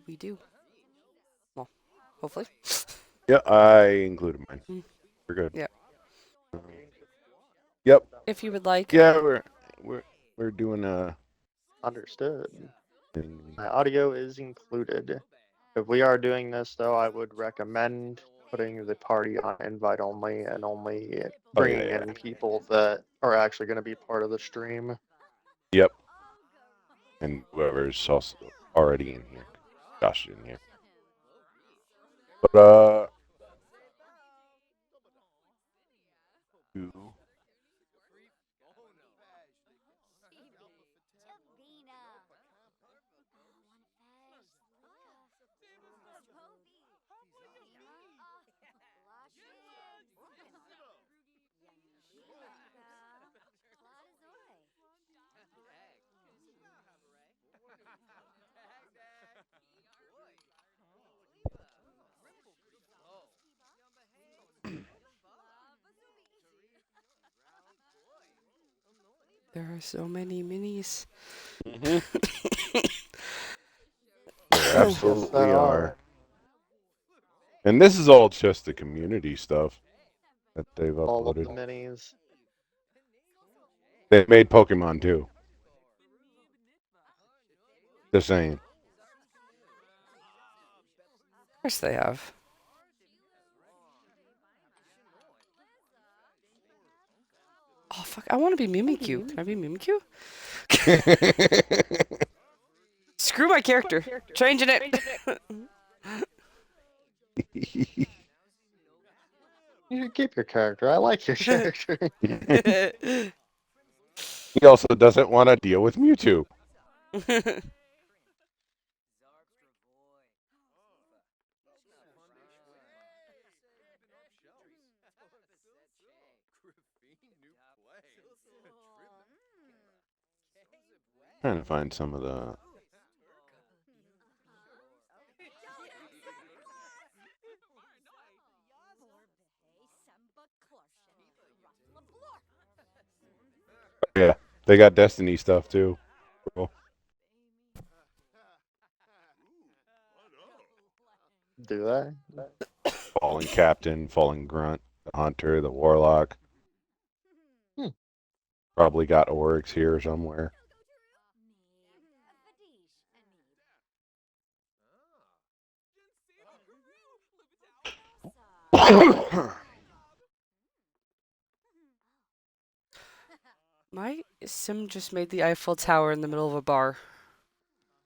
We do. Well, hopefully. Yeah, I included mine. Mm, We're good. yeah. Uh, Yep. If you would like. Yeah, we're doing Understood. thing. My audio is included. If we are doing this, though, I would recommend putting the party on invite only and only Oh yeah, bringing yeah. in people that are actually going to be part of the stream. Yep. And whoever's also already in here. Josh is in here. But you- There are so many minis. Mhm. There absolutely There are. And this is all just the community stuff that they've all of the uploaded. minis. They made Pokemon too. Just saying. Of course they have. Oh, fuck. I want to be Mimikyu. Can I be Mimikyu? Screw my character. Changing it. You should keep your character. I like your character. He also doesn't want to deal with Mewtwo. Trying to find some of the. Yeah, they got Destiny stuff too. Cool. Do they? Fallen Captain, Fallen Grunt, the Hunter, the Warlock. Hmm. Probably got Oryx here somewhere. My sim just made the Eiffel Tower in the middle of a bar.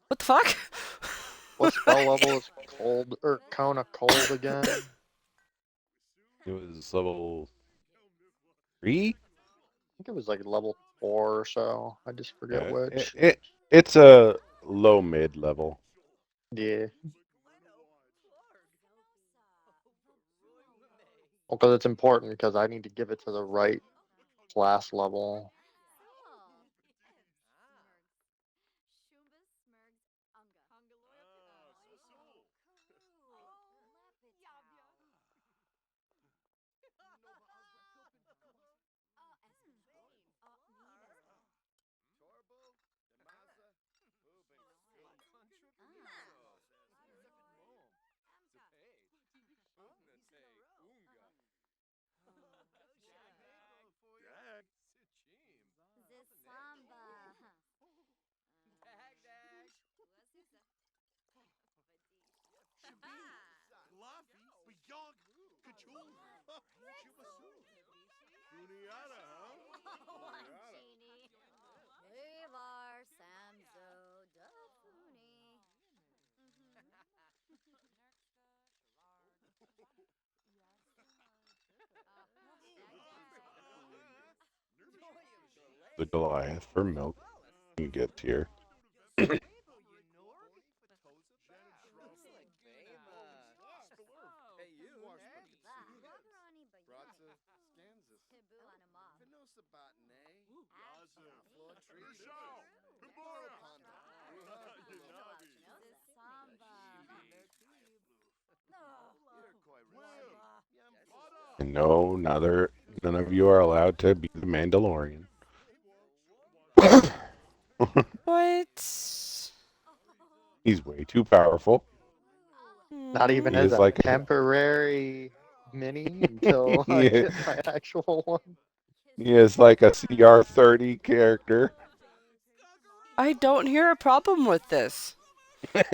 What the fuck? What spell level is cold or Kona cold again? It was level 3. I think it was like level 4 or so. I just forget Yeah, which. it's a low mid level. Yeah. Well, because it's important because I need to give it to the right class level. The Goliath for milk. You get here. And no, none of you are allowed to be the Mandalorian. What? He's way too powerful. Not even He as is a like temporary mini until I he, get my actual one. he is like a CR30 character. I don't hear a problem with this. Might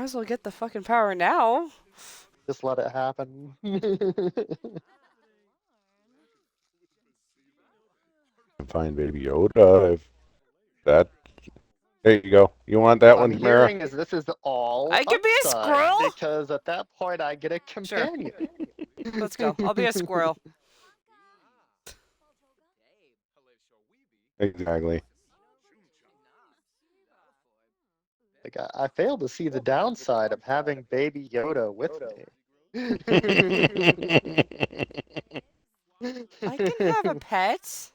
as well get the fucking power now. Just let it happen. Find Baby Yoda. If that, there you go. You want that What one, I'm Tamara? hearing is this is all I can be a upside squirrel? because at that point I get a Sure. companion. Let's go. I'll be a squirrel. Exactly. Like I fail to see the downside of having Baby Yoda with me. I can have a pet.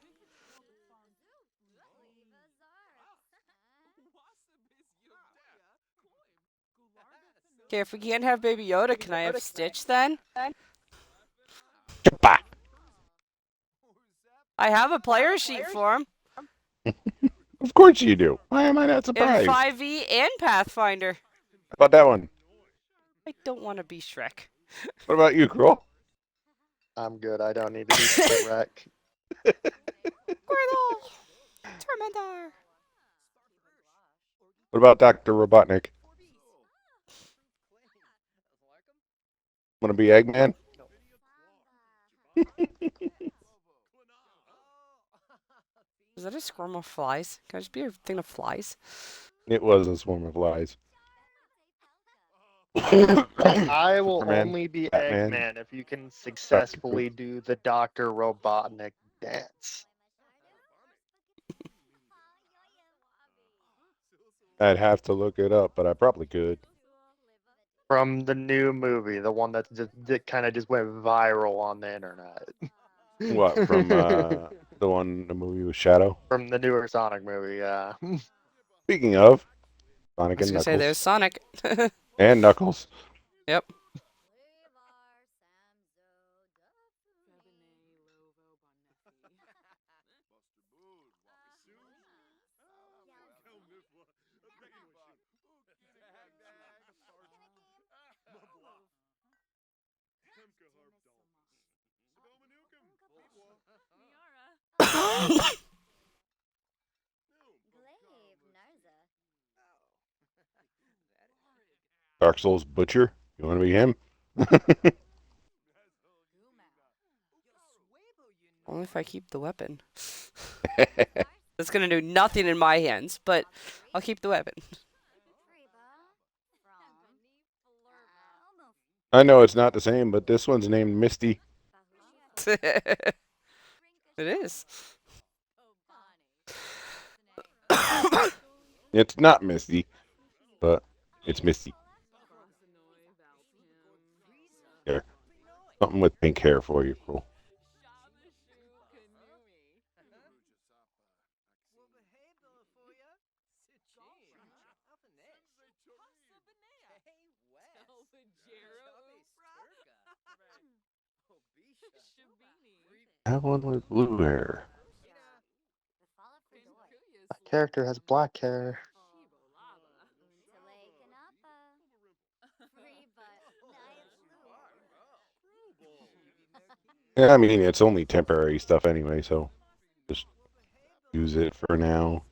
Okay, if we can't have Baby Yoda, can I have Stitch then? Choppa. I have a player sheet for him Of course you do. Why am I not in surprised? 5e and Pathfinder. How about that one? I don't want to be Shrek. What about you, Cruel? I'm good. I don't need to be Shrek. Squirtle! Tormentor! What about Dr. Robotnik? Want to be Eggman? Is that a swarm of flies? Can I just be a thing of flies? It was a swarm of lies. I will Superman, only be Batman, Eggman if you can successfully do the Dr. Robotnik dance. I'd have to look it up, but I probably could. From the new movie, the one that kind of just went viral on the internet. What, from the movie with Shadow? From the newer Sonic movie, yeah. Speaking of I Sonic was and gonna say there's Knuckles. Sonic. And Knuckles. Yep. Dark Souls Butcher. You want to be him? Only if I keep the weapon. That's gonna do nothing in my hands, but I'll keep the weapon. I know it's not the same, but this one's named Misty. It is. It's not Misty, but it's Misty. Here. Something with pink hair for you, Cruel. That one with blue hair. My character has black hair. Yeah, I mean, it's only temporary stuff anyway, so just use it for now.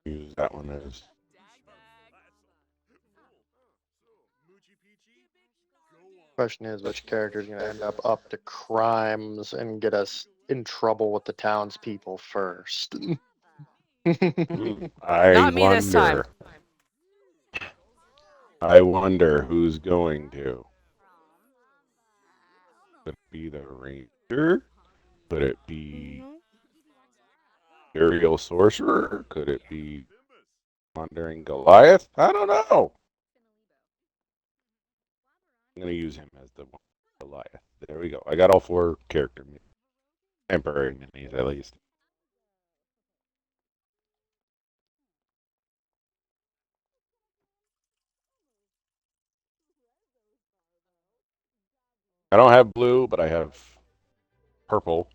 Use that one as Question is, which character is going to end up to crimes and get us in trouble with the townspeople first? I Not me this time. wonder. I wonder who's going to. Could it be the Ranger? Could it be Aerial Sorcerer? Could it be Wandering Goliath? I don't know. I'm going to use him as the Goliath. There we go. I got all 4 characters. Temporary minis, at least. I don't have blue, but I have purple.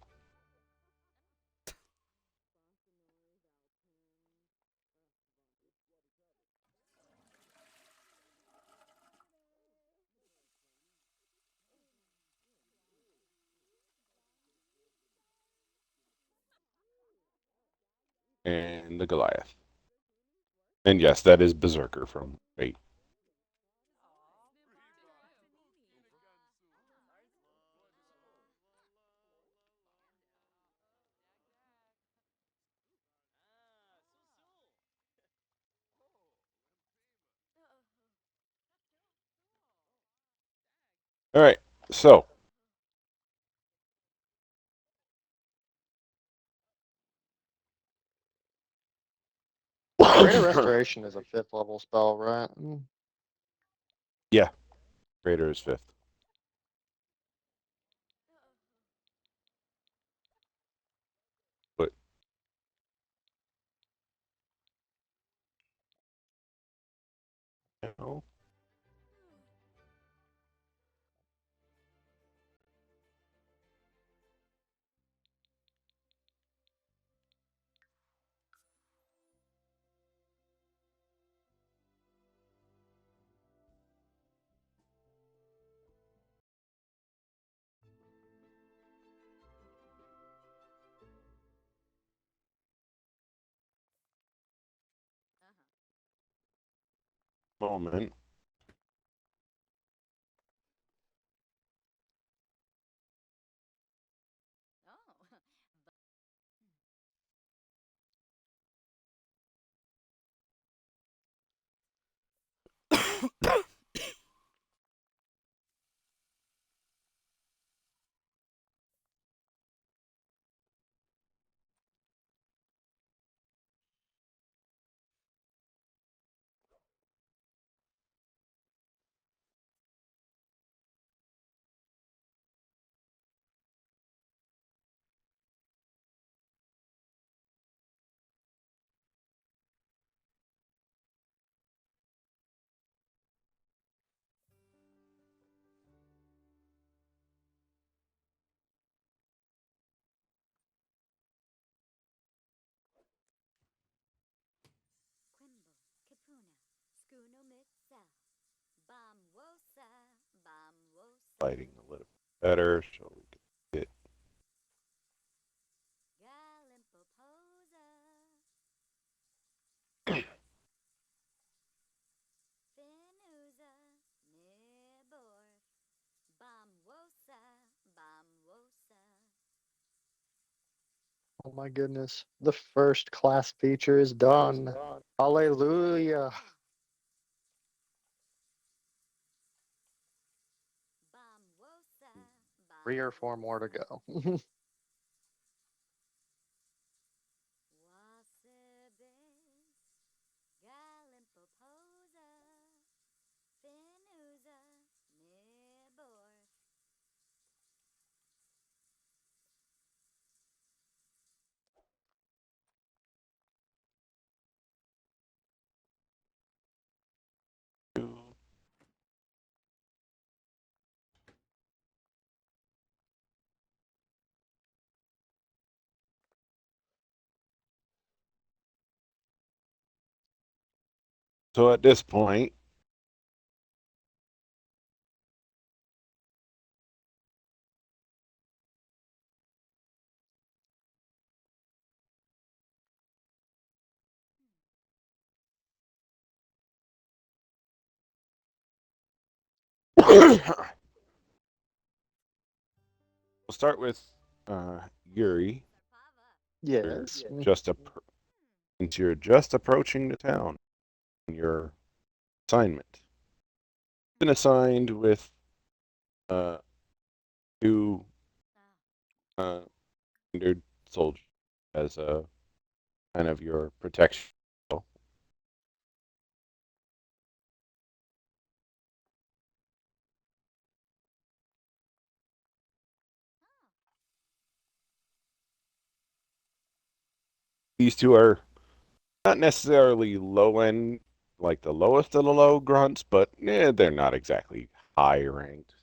And the Goliath. And yes, that is Berserker from 8. All right, so Rate of Restoration is a 5th level spell, right? yeah, Raider is 5th. But no. Moment. Lighting a little better so we can get. Oh my goodness. The first class feature is done. Hallelujah. 3 or 4 more to go. So at this point, we'll start with Yuri. Yes. Since you're just approaching the town, your assignment been assigned with uh, 2 standard soldiers as a kind of your protection. These two are not necessarily low end, like the lowest of the low grunts, but they're not exactly high ranked.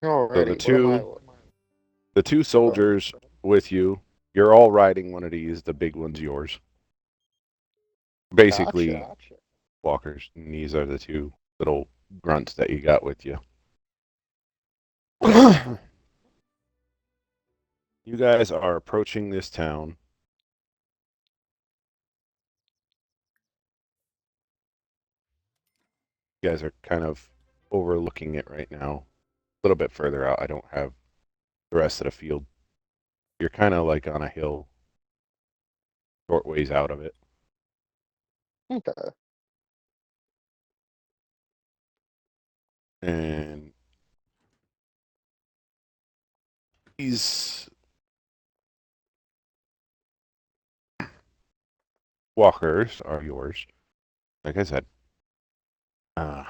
So Alrighty, what am I? the two soldiers with you, you're all riding one of these. The big one's yours. Basically, Gotcha. walkers. And these are the two little grunts that you got with you. You guys are approaching this town. You guys are kind of overlooking it right now. A little bit further out. I don't have the rest of the field. You're kind of like on a hill, short ways out of it. Okay. And these walkers are yours. Like I said, uh,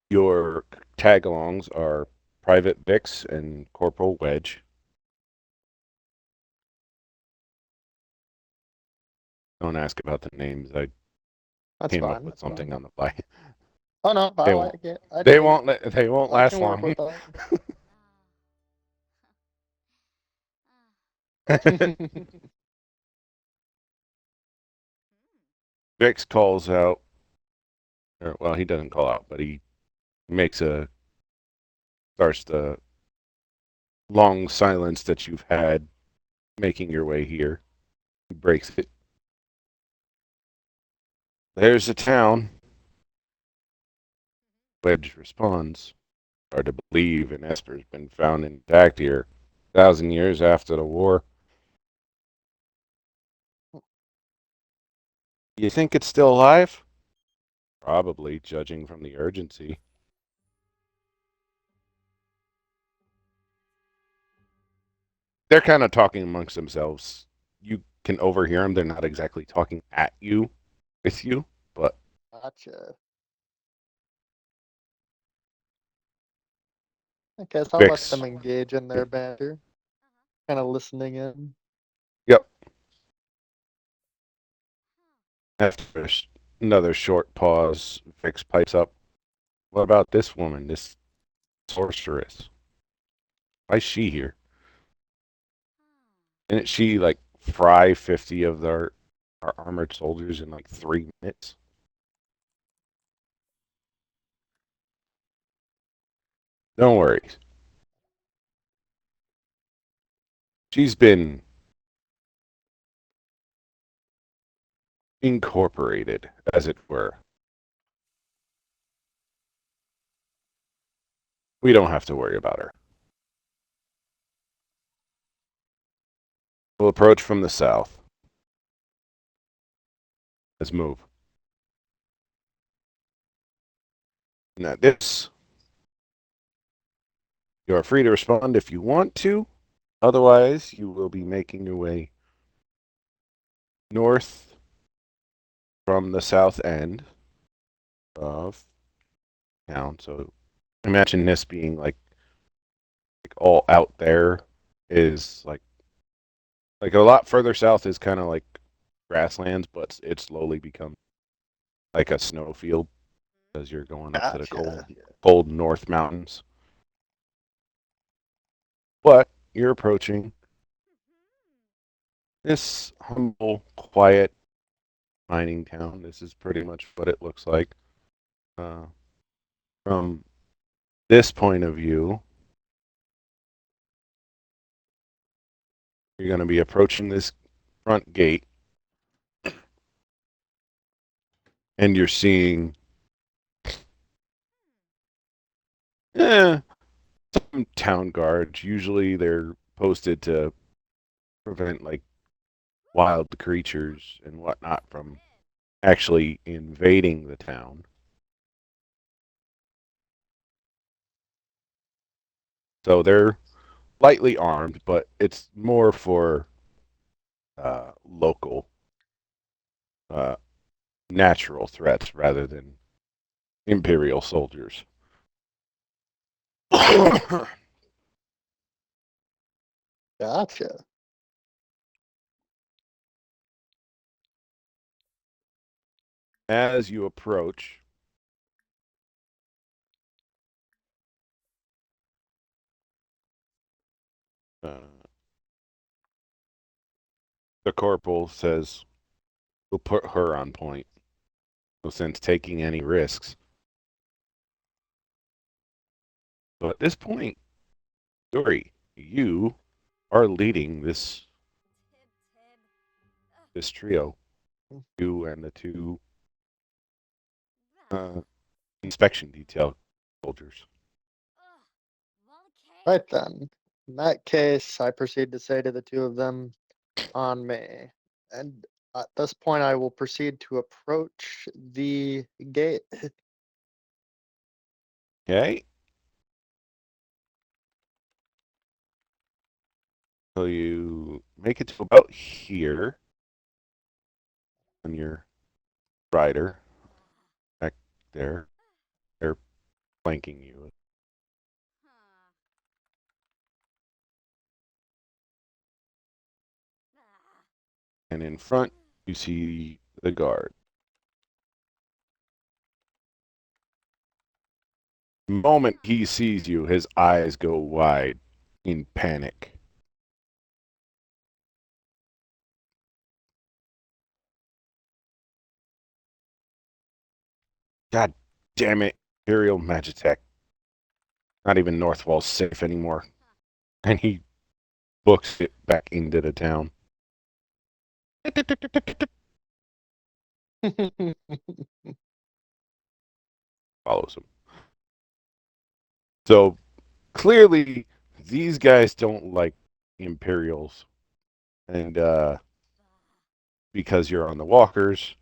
your tag-alongs are Private Vix and Corporal Wedge. Don't ask about the names. I That's came up fine. with That's something fine. on the fly. Oh no, I They won't. like it. I They dig won't. They won't it. I last can work long. with that. Vix calls out. Or, well, he doesn't call out, but he makes a starts the long silence that you've had making your way here. He breaks it. There's a town. Wedge responds. Hard to believe an Esper's been found intact here 1,000 years after the war. You think it's still alive? Probably, judging from the urgency. They're kind of talking amongst themselves. You can overhear them. They're not exactly talking at you, with you, but Gotcha. I guess I'll let Vix. them engage in their banter. Kind of listening in. Yep. After another short pause, Vix pipes up. What about this woman, this sorceress? Why is she here? Didn't she like fry 50 of our armored soldiers in like 3 minutes? Don't worry. She's been incorporated, as it were. We don't have to worry about her. We'll approach from the south. Let's move. Now, this, you are free to respond if you want to. Otherwise, you will be making your way north from the south end of town. So imagine this being like all out there is like a lot further south is kind of like grasslands, but it slowly becomes like a snowfield as you're going up to the Gotcha. cold North Mountains. But you're approaching this humble, quiet mining town. This is pretty much what it looks like. From this point of view, you're going to be approaching this front gate, and you're seeing some town guards. Usually they're posted to prevent like wild creatures and whatnot from actually invading the town. So they're lightly armed, but it's more for local, uh, natural threats rather than Imperial soldiers. Gotcha. As you approach, the corporal says, "We'll put her on point. No sense taking any risks." So at this point, Dory, you are leading this trio. You and the two inspection detail soldiers. Right then. In that case, I proceed to say to the two of them, on me. And at this point, I will proceed to approach the gate. Okay. So you make it to about here on your rider. Back there. They're flanking you. And in front, you see the guard. The moment he sees you, his eyes go wide in panic. God damn it, Imperial Magitech. Not even Northwall's safe anymore. And he books it back into the town. Follows him. So clearly, these guys don't like Imperials. And because you're on the walkers,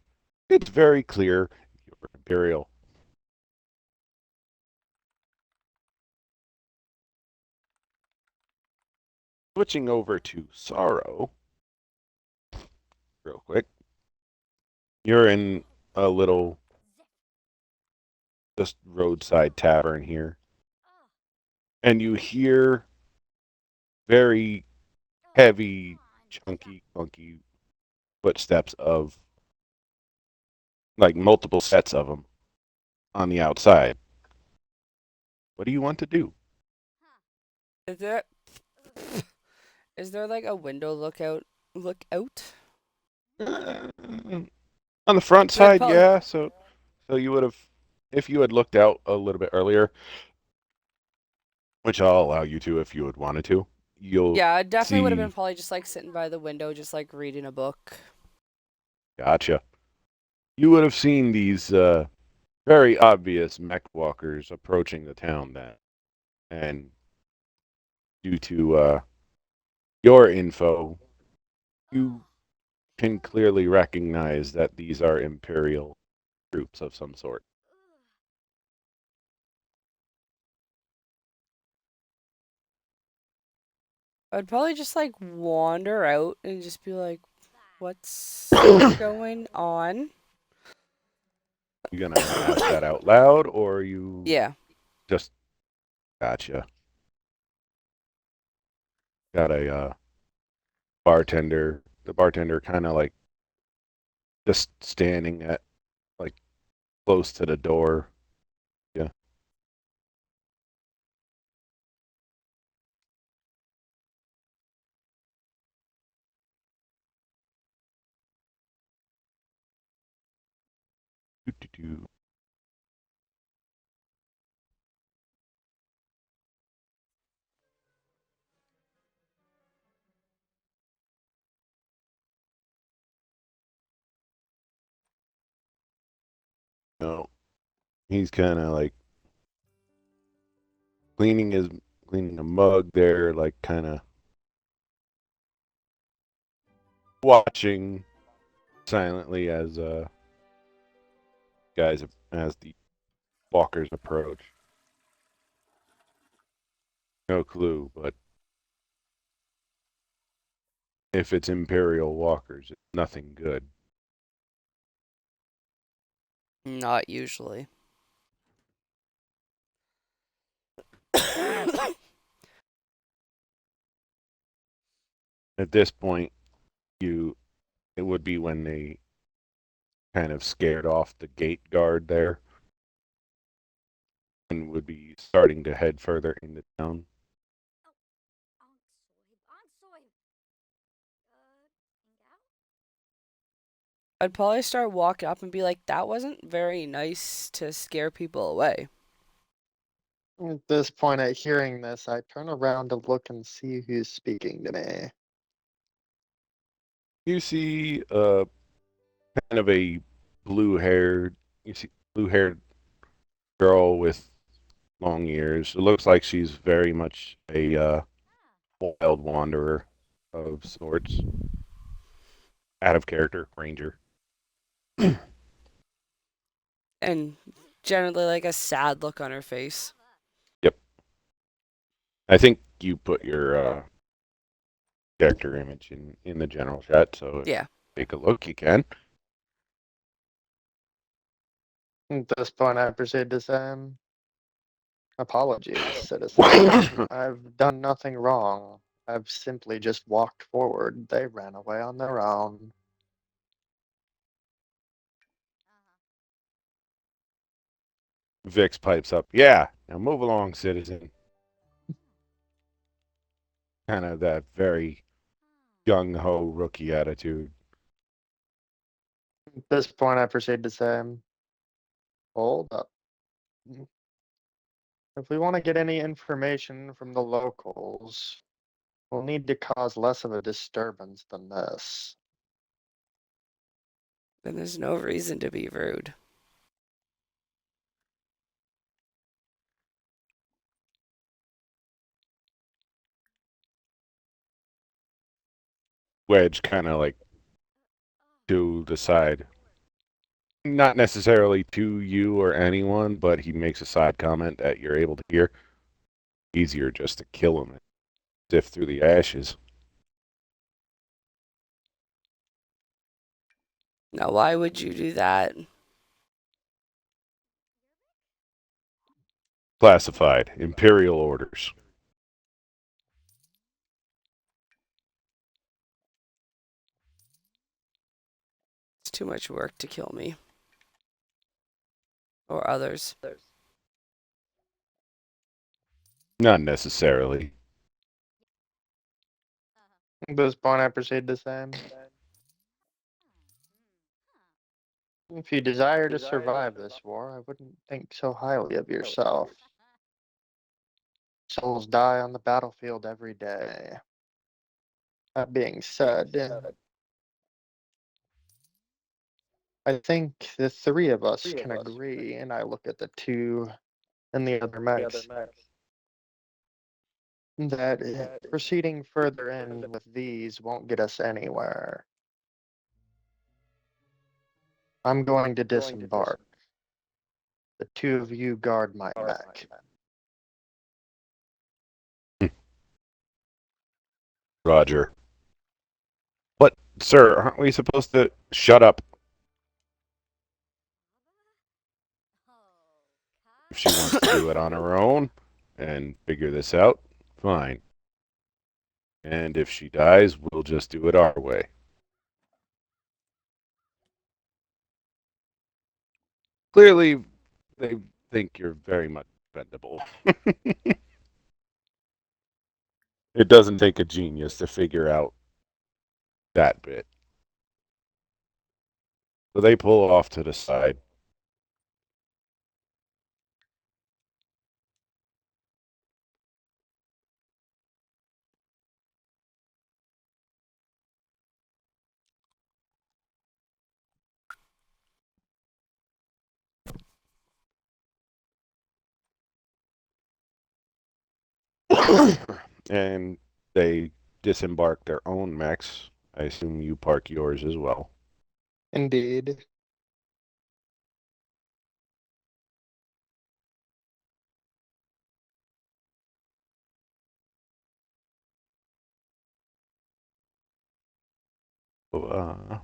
it's very clear you're Imperial. Switching over to Sorrow, real quick. You're in a little just roadside tavern here. And you hear very heavy, chunky, funky footsteps of like multiple sets of them on the outside. What do you want to do? Is there is there like a window look out? On the front So I'd side, probably yeah. So you would have, if you had looked out a little bit earlier, which I'll allow you to if you had wanted to. You'll Yeah, I definitely would have been see. probably just like sitting by the window, just like reading a book. Gotcha. You would have seen these very obvious mech walkers approaching the town then, and due to your info, you can clearly recognize that these are Imperial troops of some sort. I'd probably just like wander out and just be like, "What's going on?" You gonna ask that out loud, or you Yeah. just gotcha? Got a bartender. The bartender kind of like just standing at like close to the door. Yeah. Doo-doo-doo. No, he's kind of like cleaning his cleaning a mug there, like kind of watching silently as as the walkers approach. No clue, but if it's Imperial walkers, it's nothing good. Not usually. At this point, it would be when they kind of scared off the gate guard there and would be starting to head further into town. I'd probably start walking up and be like, that wasn't very nice to scare people away. At this point, at hearing this, I turn around to look and see who's speaking to me. You see kind of a blue haired girl with long ears. It looks like she's very much a wild wanderer of sorts. Out of character, ranger. And generally, like a sad look on her face. Yep. I think you put your character image in the general chat, so if Yeah. you take a look, you can. At this point, I proceed to say, apologies, citizen. I've done nothing wrong. I've simply just walked forward. They ran away on their own. Vix pipes up. Yeah, now move along, citizen. Kind of that very gung ho rookie attitude. At this point, I proceed to say, hold up. If we want to get any information from the locals, we'll need to cause less of a disturbance than this. Then there's no reason to be rude. Wedge kind of like to the side. Not necessarily to you or anyone, but he makes a side comment that you're able to hear. Easier just to kill him and sift through the ashes. Now, why would you do that? Classified. Imperial orders. It's too much work to kill me. Or others. Not necessarily. At this point, I proceed to say, if you desire to survive this war, I wouldn't think so highly of yourself. Souls die on the battlefield every day. That being said, I think the three of us can agree, and I look at the two and the other mechs, that proceeding further in with these won't get us anywhere. I'm going to disembark. The two of you guard my mech. Roger. But, sir, aren't we supposed to shut up? If she wants to do it on her own and figure this out, fine. And if she dies, we'll just do it our way. Clearly, they think you're very much bendable. It doesn't take a genius to figure out that bit. So they pull off to the side. And they disembark their own mechs I assume you park yours as well. Indeed. So,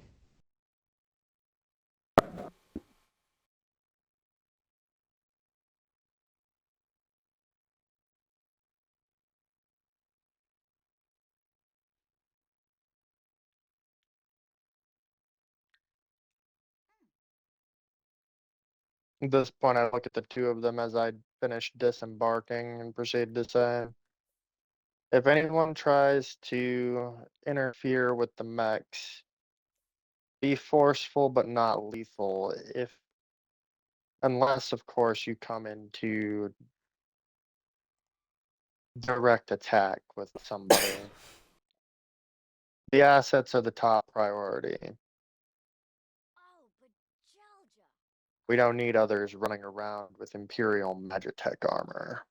At this point, I look at the two of them as I finish disembarking and proceed to say, if anyone tries to interfere with the mechs, be forceful but not lethal. Unless, of course, you come into direct attack with somebody. The assets are the top priority. We don't need others running around with Imperial Magitech armor.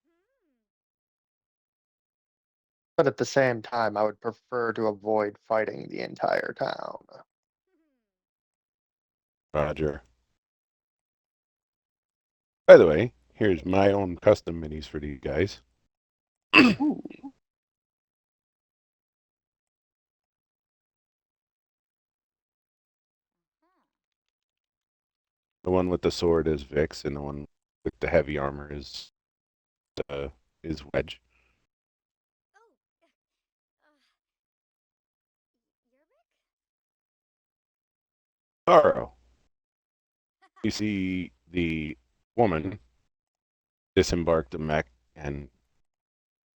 But at the same time, I would prefer to avoid fighting the entire town. Roger. By the way, here's my own custom minis for you guys. Ooh. The one with the sword is Vix, and the one with the heavy armor is Wedge. Sorrow. You see the woman disembark the mech and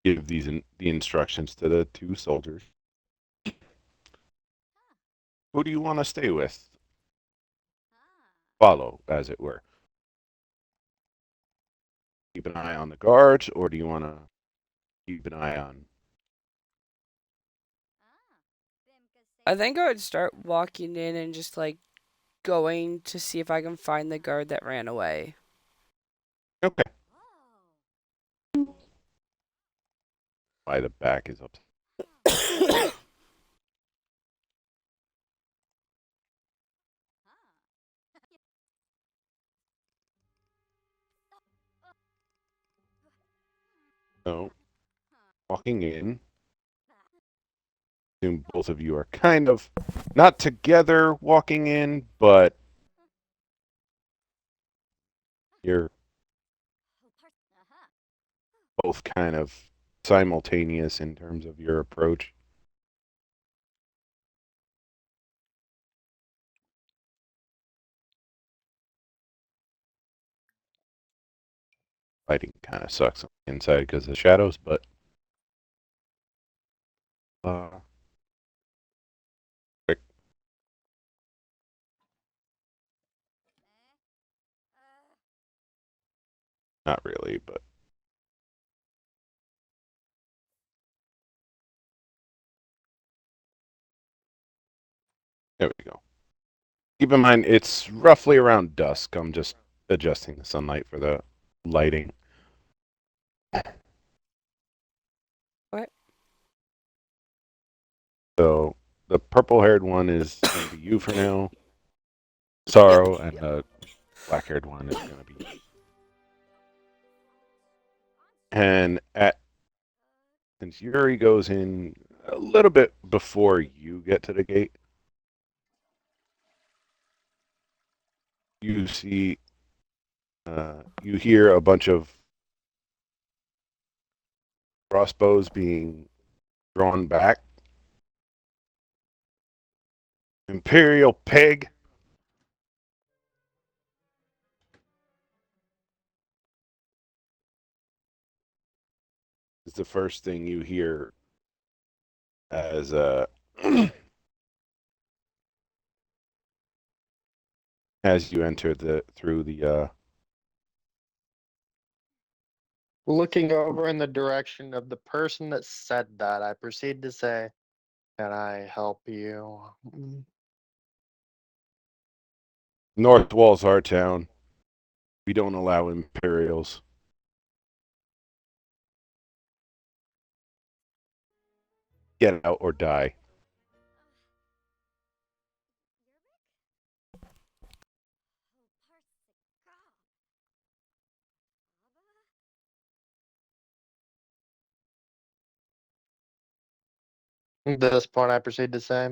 give the instructions to the two soldiers. Who do you want to stay with? Follow, as it were. Keep an eye on the guards, or do you want to keep an eye on? I think I would start walking in and just like going to see if I can find the guard that ran away. Okay. Why the back is up. So, walking in, assume both of you are kind of not together walking in, but you're both kind of simultaneous in terms of your approach. Lighting kind of sucks on the inside because of the shadows, but quick. Not really, but there we go. Keep in mind, it's roughly around dusk. I'm just adjusting the sunlight for the lighting. What? So the purple-haired one is going to be you for now. Sorrow, and the black-haired one is going to be. And since Yuri goes in a little bit before you get to the gate, you see, you hear a bunch of crossbows being drawn back. Imperial pig. Is the first thing you hear as as you enter through the Looking over in the direction of the person that said that, I proceed to say, can I help you? north walls our town. We don't allow Imperials. Get out or die. At this point, I proceed to say,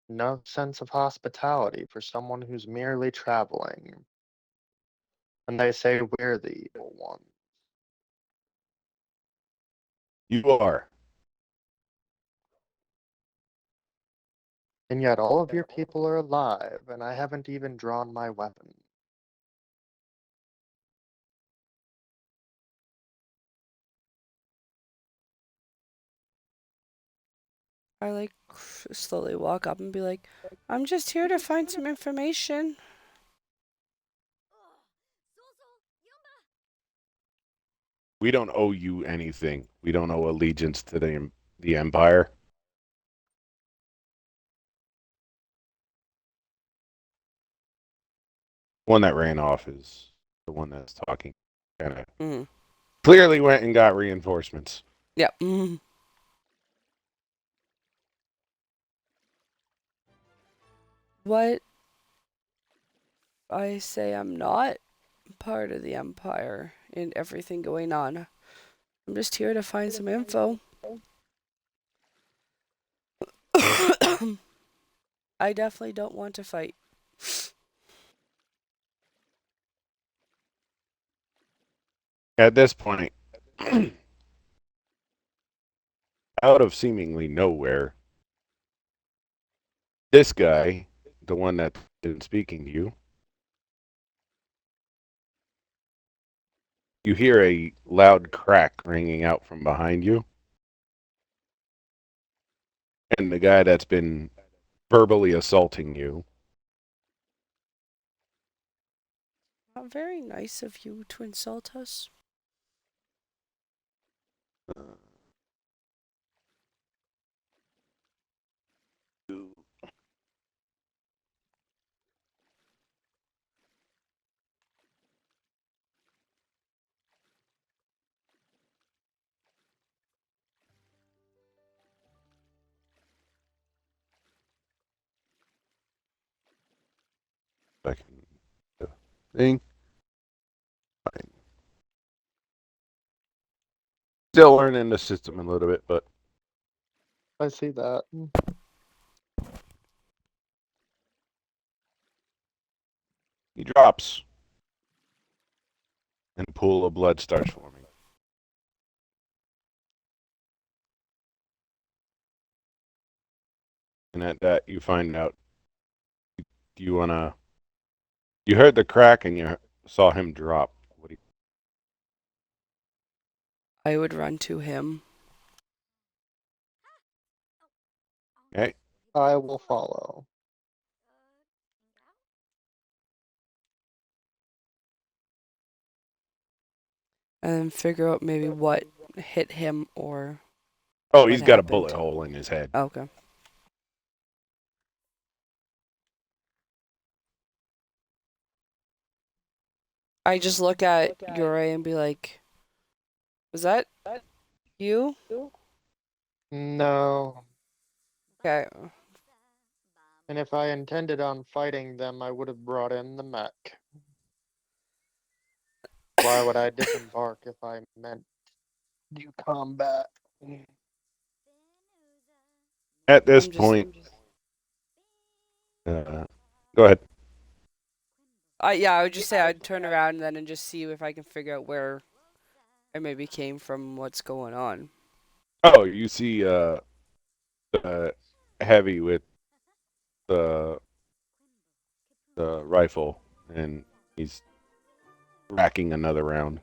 no sense of hospitality for someone who's merely traveling. And they say we're the evil ones. You are. And yet all of your people are alive, and I haven't even drawn my weapon. I like slowly walk up and be like, I'm just here to find some information. We don't owe you anything. We don't owe allegiance to the Empire. One that ran off is the one that's talking. Kind of Mm-hmm. clearly went and got reinforcements. Yep. Mm-hmm. What? I say I'm not part of the Empire and everything going on. I'm just here to find some info. I definitely don't want to fight. At this point, out of seemingly nowhere, this guy, the one that's been speaking to you, you hear a loud crack ringing out from behind you. And the guy that's been verbally assaulting you. Not very nice of you to insult us. Second thing. Fine. Still learning the system a little bit, but I see that. he drops. And a pool of blood starts forming. And at that, you find out. Do you want to. You heard the crack and you saw him drop. What do you. I would run to him. Okay. I will follow. And then figure out maybe what hit him or Oh, what he's got a happened. bullet hole in his head. Okay. I just look at Yuri and be like, was that you? No. Okay. And if I intended on fighting them, I would have brought in the mech. Why would I disembark if I meant to do combat? At this I'm just, point, go ahead. yeah, I would just say I'd turn around then and just see if I can figure out where it maybe came from, what's going on. Oh, you see Heavy with the rifle, and he's racking another round.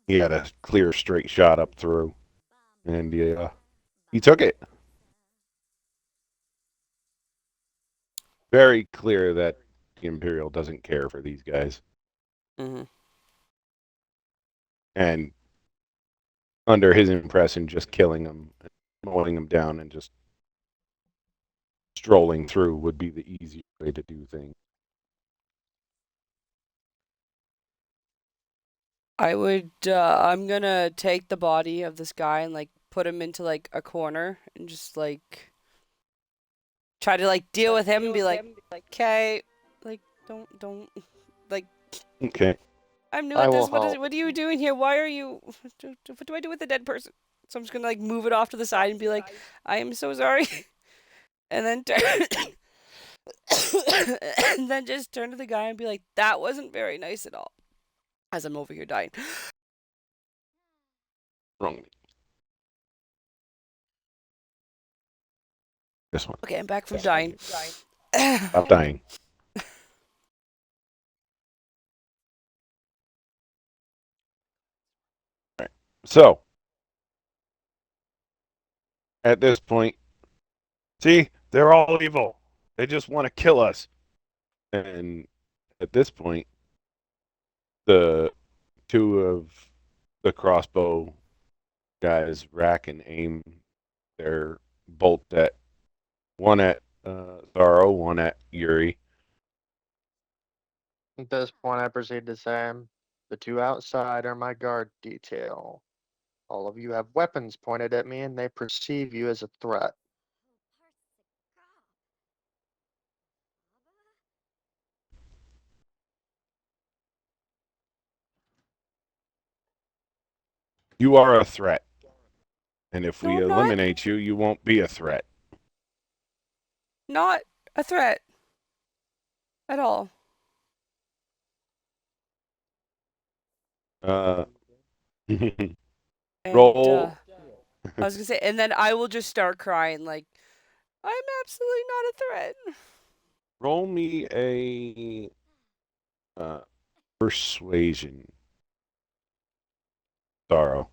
He had a clear, straight shot up through, and he took it. Very clear that the Imperial doesn't care for these guys, Mm-hmm. and under his impression, just killing them, mowing them down, and just strolling through would be the easier way to do things. I'm gonna take the body of this guy and like put him into like a corner and just like try to like deal with him and be like, okay, like Don't. Like, Okay. I'm new I at will this. What help. what are you doing here? Why are you? What do I do with the dead person? So I'm just gonna like move it off to the side and be like, I am so sorry, and then turn, and then just turn to the guy and be like, that wasn't very nice at all. As I'm over here dying. Wrong. This one. Okay, I'm back from dying. Stop dying. Right. So, at this point, see, they're all evil. They just want to kill us. And at this point, the two of the crossbow guys rack and aim their bolt at one at Tharo, one at Yuri. At this point, I proceed to say, the two outside are my guard detail. All of you have weapons pointed at me, and they perceive you as a threat. You are a threat. And if No, we I'm not. eliminate you, you won't be a threat. Not a threat at all. And Roll. I was gonna say, and then I will just start crying like, I'm absolutely not a threat. Roll me a persuasion. Sorrow.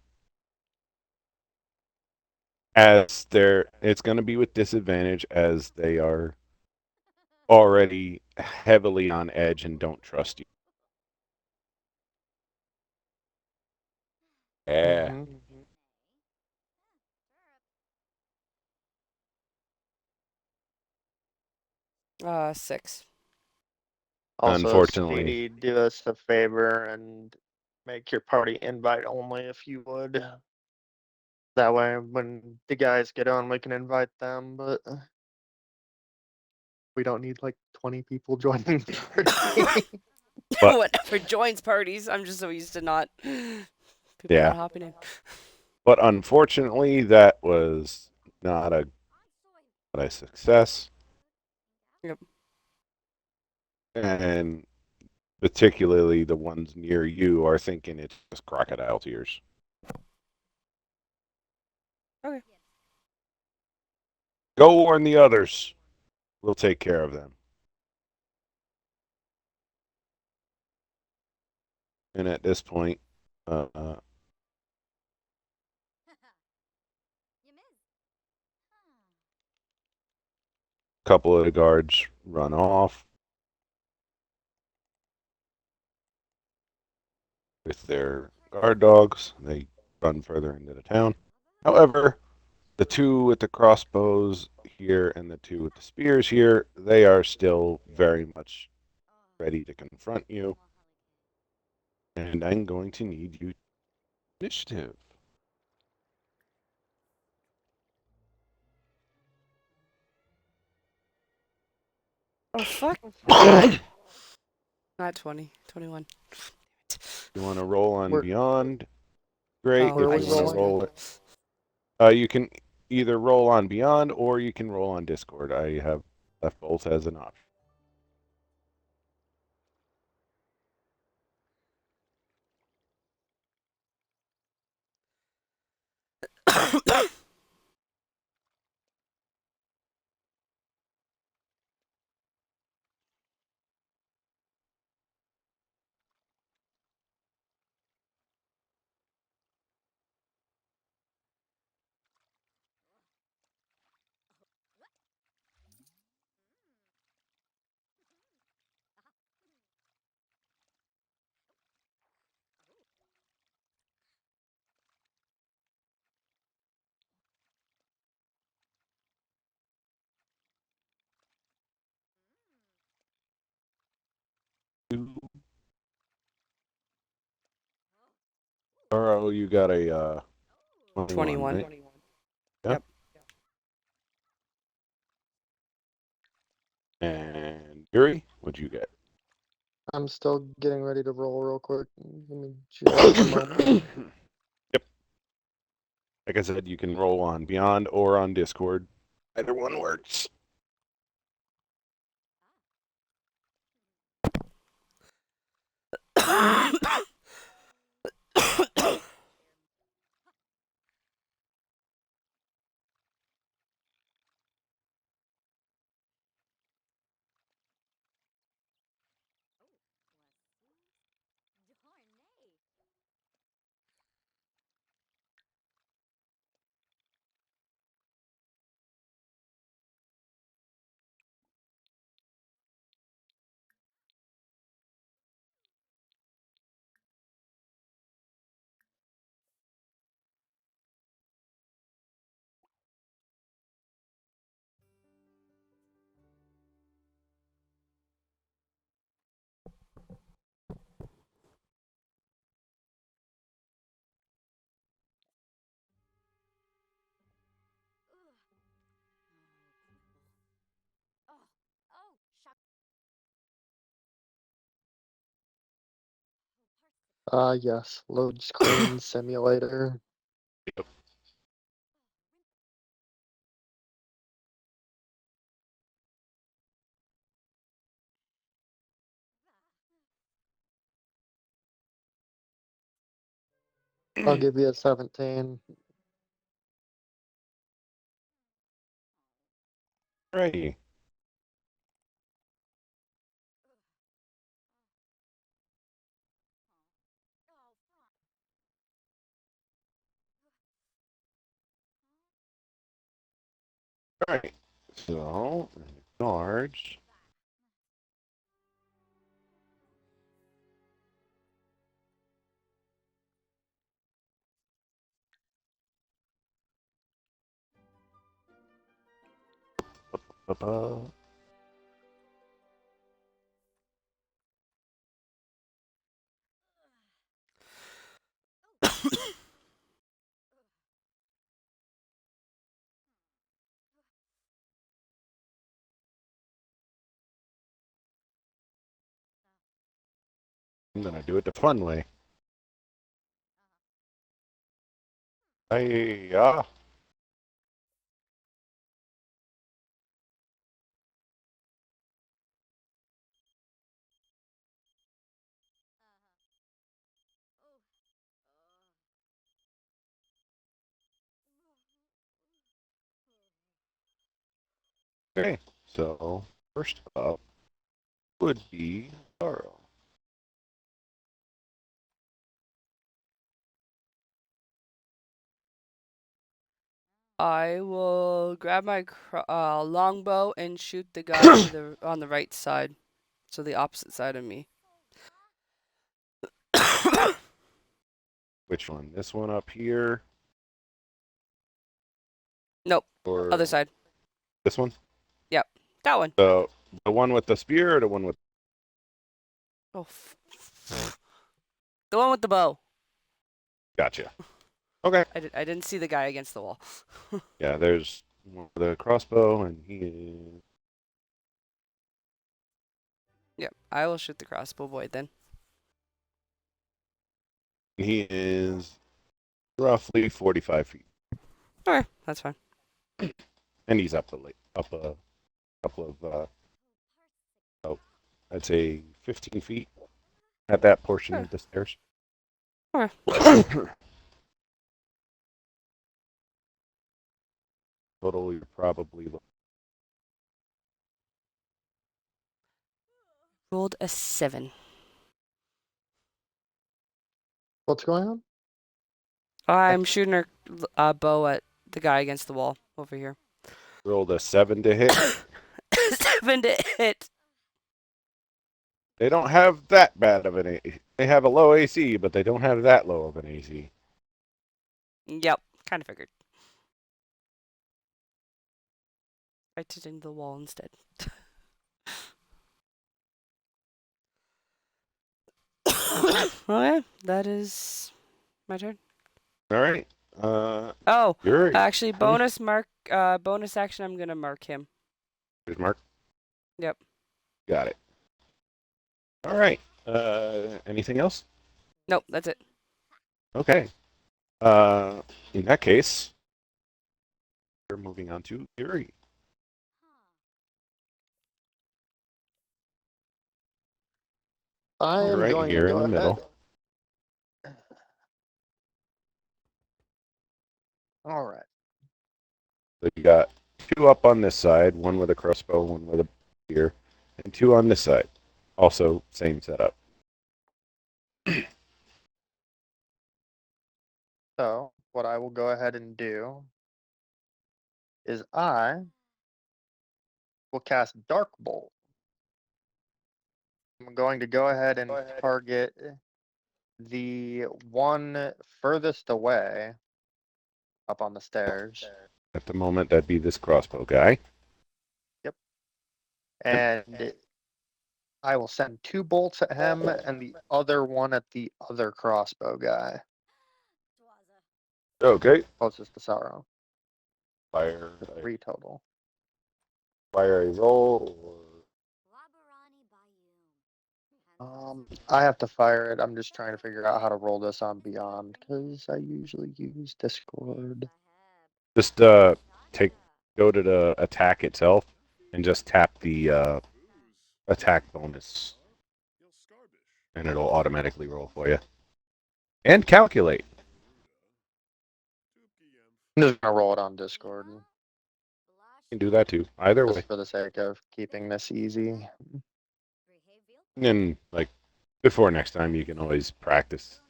As it's going to be with disadvantage as they are already heavily on edge and don't trust you. Yeah. Mhm. 6. Also, Unfortunately. Speedy, do us a favor and make your party invite only if you would. That way, when the guys get on, we can invite them, but we don't need like 20 people joining the party. But- Whatever joins parties, I'm just so used to not people Yeah. not hopping in. But unfortunately, that was not a success. Yep. And particularly the ones near you are thinking it's just crocodile tears. Okay. Go warn the others. We'll take care of them. And at this point, a couple of the guards run off with their guard dogs. They run further into the town. However, the two with the crossbows here and the two with the spears here, they are still very much ready to confront you. And I'm going to need you initiative. Oh fuck. Not 20. 21. You want to roll on Where- Beyond? Great. Oh, Where If are you we want to rolling? roll, you can either roll on Beyond or you can roll on Discord. I have left both as an option. Taro, you got a 21. 21. Right? Yep. And Yuri, what'd you get? I'm still getting ready to roll real quick. Give me just a moment. Yep. Like I said, you can roll on Beyond or on Discord. Either one works. Yes, load screen simulator. Yep. I'll give you a 17. Alrighty. Alright. So, guards. Ba-ba. I'm gonna do it the fun way. Hey, Okay, so first up would be Sorrow. I will grab my longbow and shoot the guy to the on the right side, so the opposite side of me. Which one? This one up here? Nope, Or other side. this one? Yep, that one. The one with the spear or the one with... Oh, the one with the bow. Gotcha. Okay. I didn't see the guy against the wall. Yeah, there's one with the crossbow, and he is... Yep, I will shoot the crossbow boy then. He is roughly 45 feet. Okay, that's fine. And he's up a couple of, I'd say 15 feet at that portion Sure. of the stairs. Okay. Total, you're probably... Rolled a 7. What's going on? I'm shooting a bow at the guy against the wall over here. Rolled a 7 to hit. 7 to hit. They don't have that bad of an AC. They have a low AC, but they don't have that low of an AC. Yep, kind of figured. I did into the wall instead. Okay, that is my turn. All right. Oh, Yuri. actually, bonus action. I'm gonna mark him. Here's Mark. Yep. Got it. All right. Anything else? Nope, that's it. Okay. In that case, we're moving on to Yuri. I You're am right going to here in go the ahead. middle. All right. So you got two up on this side, one with a crossbow, one with a spear, and two on this side. Also, same setup. So what I will go ahead and do is I will cast Dark Bolt. I'm going to go ahead and target the one furthest away up on the stairs. At the moment, that'd be this crossbow guy. Yep. And I will send 2 bolts at him and the other one at the other crossbow guy, Okay. closest to Sorrow. Fire, 3 total. fire a roll, or I have to fire it. I'm just trying to figure out how to roll this on Beyond because I usually use Discord. just go to the attack itself and just tap the attack bonus, and it'll automatically roll for you. And calculate. I'm just gonna roll it on Discord You can do that too. Either way. just for the sake of keeping this easy. And like before next time, you can always practice,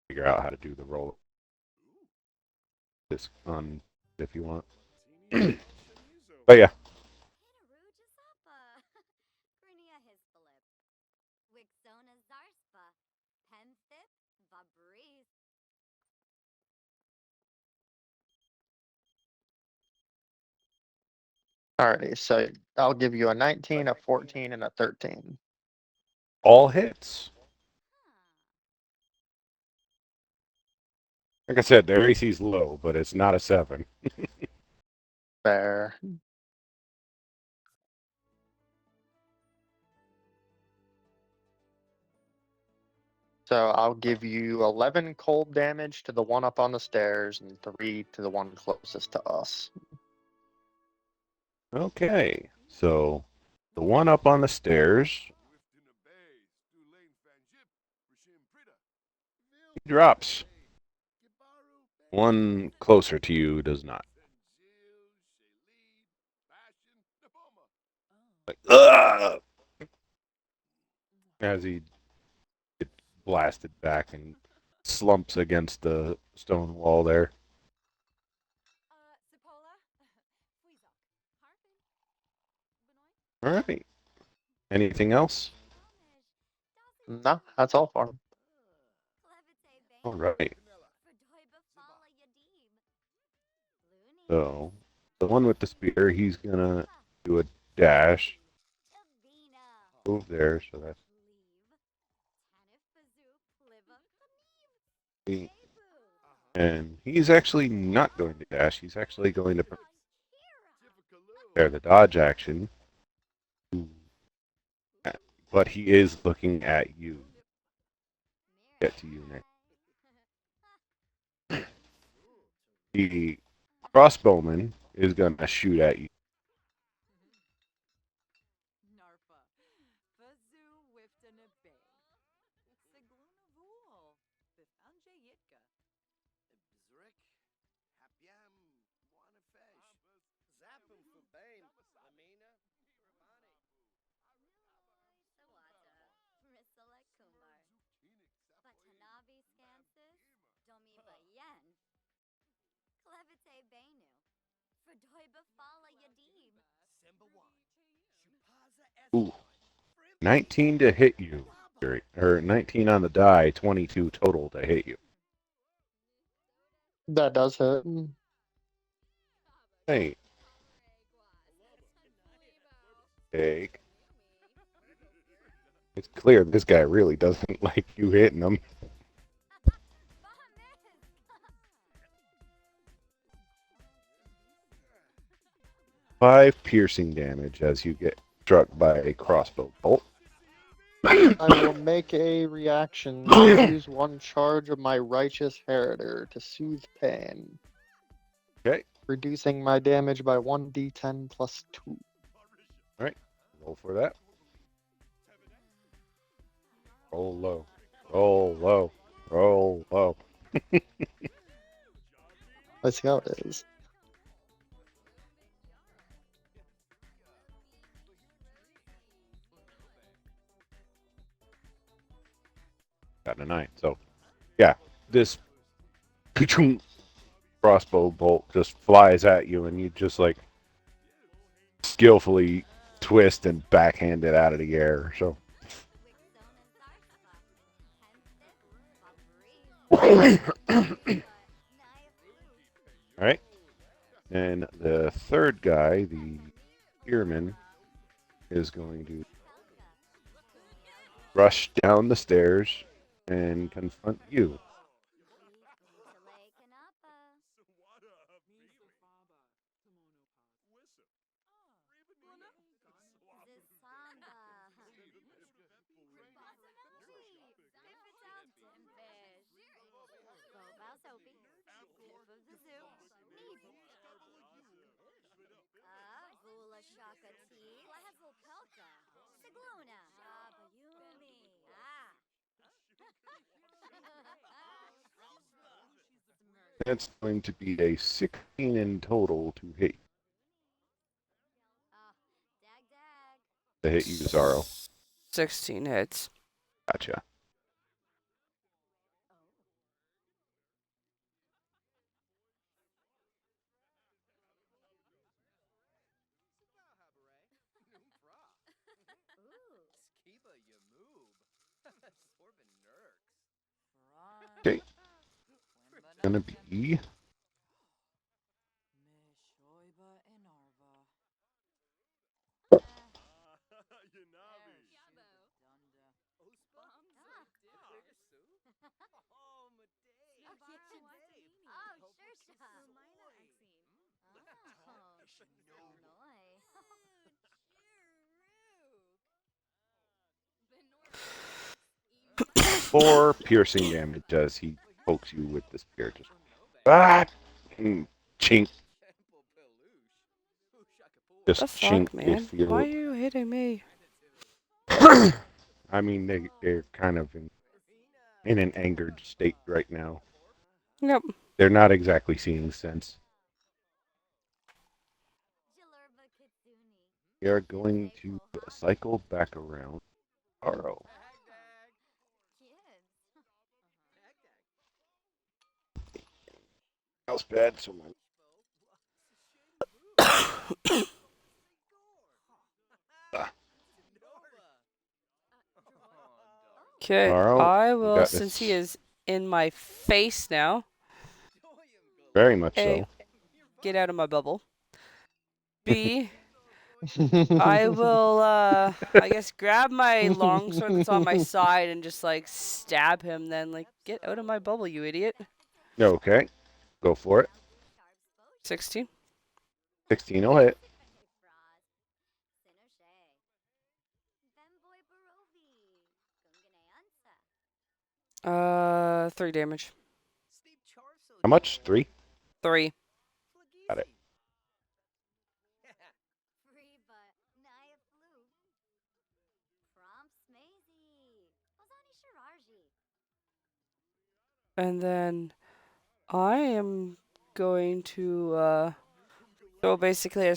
figure out how to do the roll. This on if you want. But yeah. Alrighty, so I'll give you a 19, a 14, and a 13. All hits. Like I said, their AC's low, but it's not a 7. Fair. So I'll give you 11 cold damage to the one up on the stairs and 3 to the one closest to us. Okay. So the one up on the stairs, he drops. One closer to you does not. Like, ugh! As he gets blasted back and slumps against the stone wall there. All right. Anything else? No, that's all for him. All right. So the one with the spear, he's gonna do a dash. Move there, so that's and he's actually not going to dash. He's actually going to prepare the dodge action. But he is looking at you. Get to you next. The crossbowman is gonna shoot at you. Ooh, 19 to hit you, or 19 on the die, 22 total to hit you. That does hit. Hey, take. It's clear this guy really doesn't like you hitting him. 5 piercing damage as you get struck by a crossbow bolt. I will make a reaction and use one charge of my Righteous Heritor to soothe pain, Okay. reducing my damage by 1d10 plus 2. All right. Roll for that. Roll low. Roll low. Roll low. Let's see how it is. Got a 9. So, yeah, this crossbow bolt just flies at you, and you just like skillfully twist and backhand it out of the air. So, all right. And the third guy, the Earman, is going to rush down the stairs and confront you. That's going to be a 16 in total to hit you, Zaro. 16 hits. Gotcha. Okay. Gonna be four piercing damage as he pokes you with the spear. Just chink. Just The chink fuck, man? if you. Why are you hitting me? I mean, they're kind of in an angered state right now. Yep. They're not exactly seeing sense. We are going to cycle back around. Aro. House bad, so my Okay, Aro, I you will, got since he this. is in my face now. Very much A, so. get out of my bubble. B, I will, I guess grab my longsword that's on my side and just, like, stab him then. Like, get out of my bubble, you idiot. Okay, go for it. 16. 16 will hit. 3 damage. How much? 3? 3. Got it. And then I am going to, throw basically a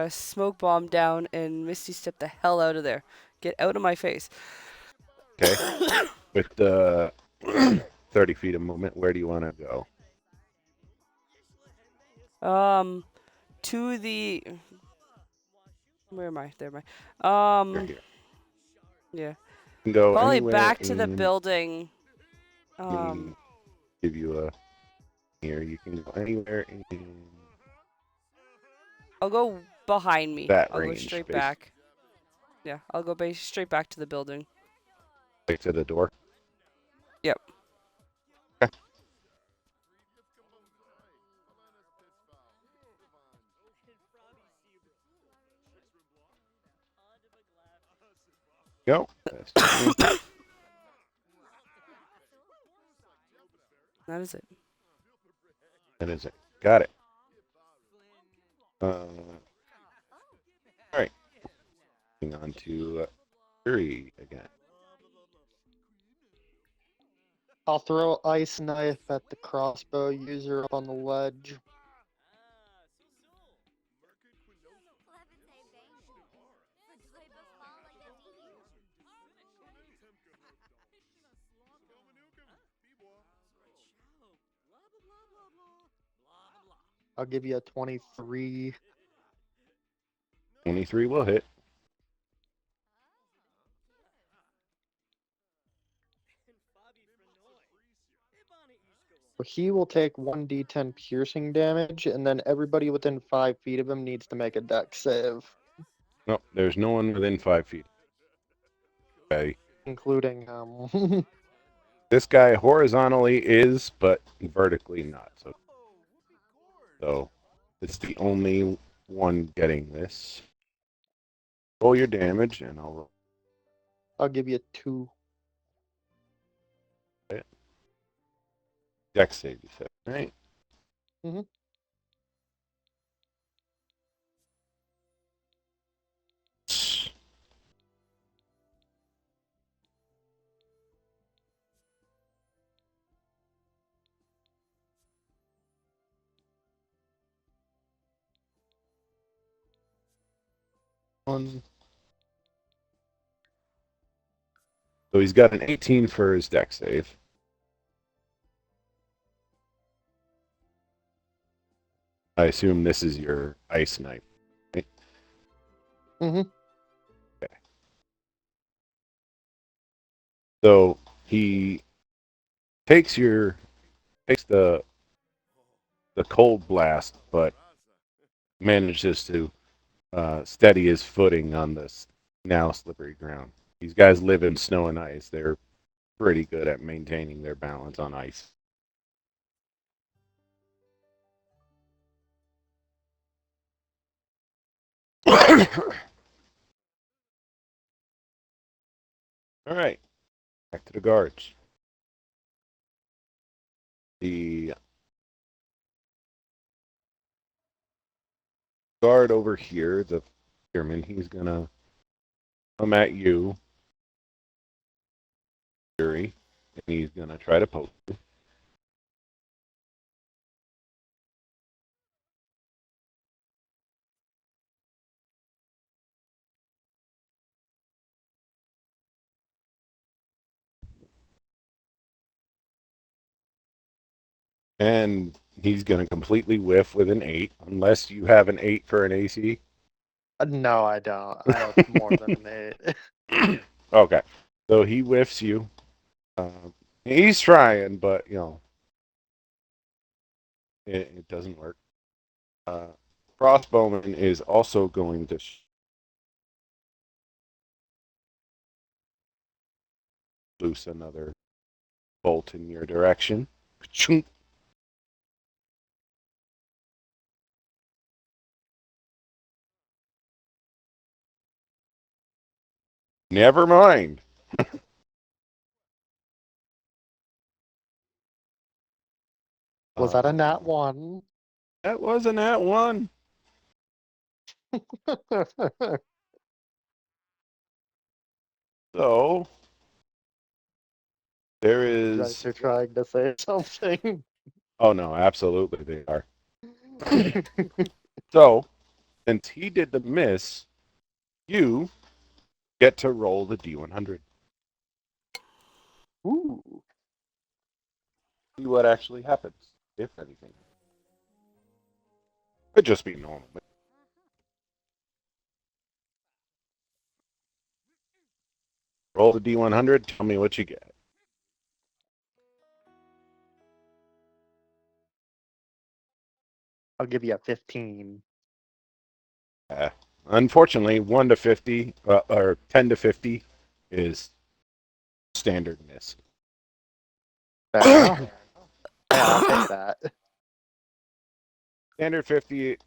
smoke bomb down and Misty Step the hell out of there. Get out of my face. Okay. With the 30 feet of movement, where do you want to go? To the... Where am I? There am I. You're here. Yeah. You can go Probably anywhere back to the in- building. Let me give you a here. You can go anywhere in I'll go behind me. that I'll go range, straight basically. back. Yeah, I'll go straight back to the building. Like to the door. Yep. Okay. Go. Nice. That is it. That is it. Got it. All right. Moving on to Fury again. I'll throw ice knife at the crossbow user up on the ledge. I'll give you a 23. 23 will hit. So he will take 1d10 piercing damage, and then everybody within 5 feet of him needs to make a dex save, No, there's no one within 5 feet. Okay. including This guy horizontally is, but vertically not. So it's the only one getting this. Roll your damage, and I'll roll. I'll give you 2. Dex save, you said, right? Mhm. One. So he's got an 18 for his dex save. I assume this is your ice knife. Right? Mhm. Okay. So he takes the cold blast, but manages to steady his footing on this now slippery ground. These guys live in snow and ice. They're pretty good at maintaining their balance on ice. All right, back to the guards. The guard over here, the spearman, he's gonna come at you, Fury, and he's gonna try to poke you. And he's gonna completely whiff with an 8, unless you have an 8 for an AC. No, I don't. I have more than an 8. Okay, so he whiffs you. He's trying, but it doesn't work. Crossbowman is also going to loose another bolt in your direction. Never mind. Was that a nat 1? That wasn't that one. So there You guys is. are trying to say something. Oh no, absolutely they are. So since he did the miss, you get to roll the D100. Ooh. See what actually happens, if anything. Could just be normal. Roll the D100. Tell me what you get. I'll give you a 15. Unfortunately, 1 to 50 or 10 to 50 is standard miss. Fair enough. Yeah, I'll take that. Standard 50,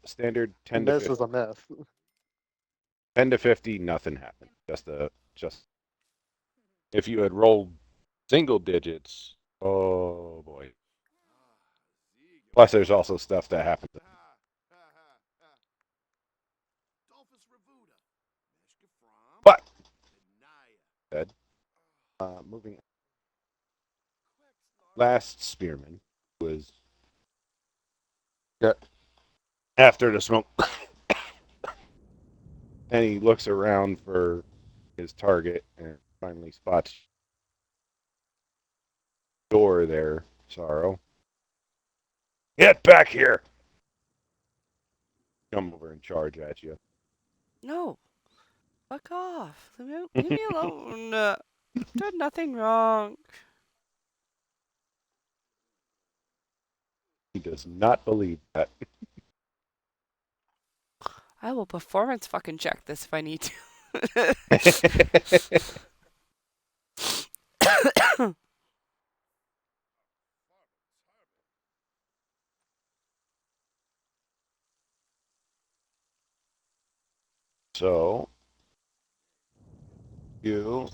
standard 10 to Miss 50. is a miss. 10 to 50, nothing happened. Just If you had rolled single digits, oh boy. Plus, there's also stuff that happens. But dead. Moving. Last spearman was after the smoke, and he looks around for his target and finally spots door there. Sorrow, get back here! Come over and charge at you. No. Fuck off. Leave me alone. I've done nothing wrong. He does not believe that. I will performance fucking check this if I need to. So you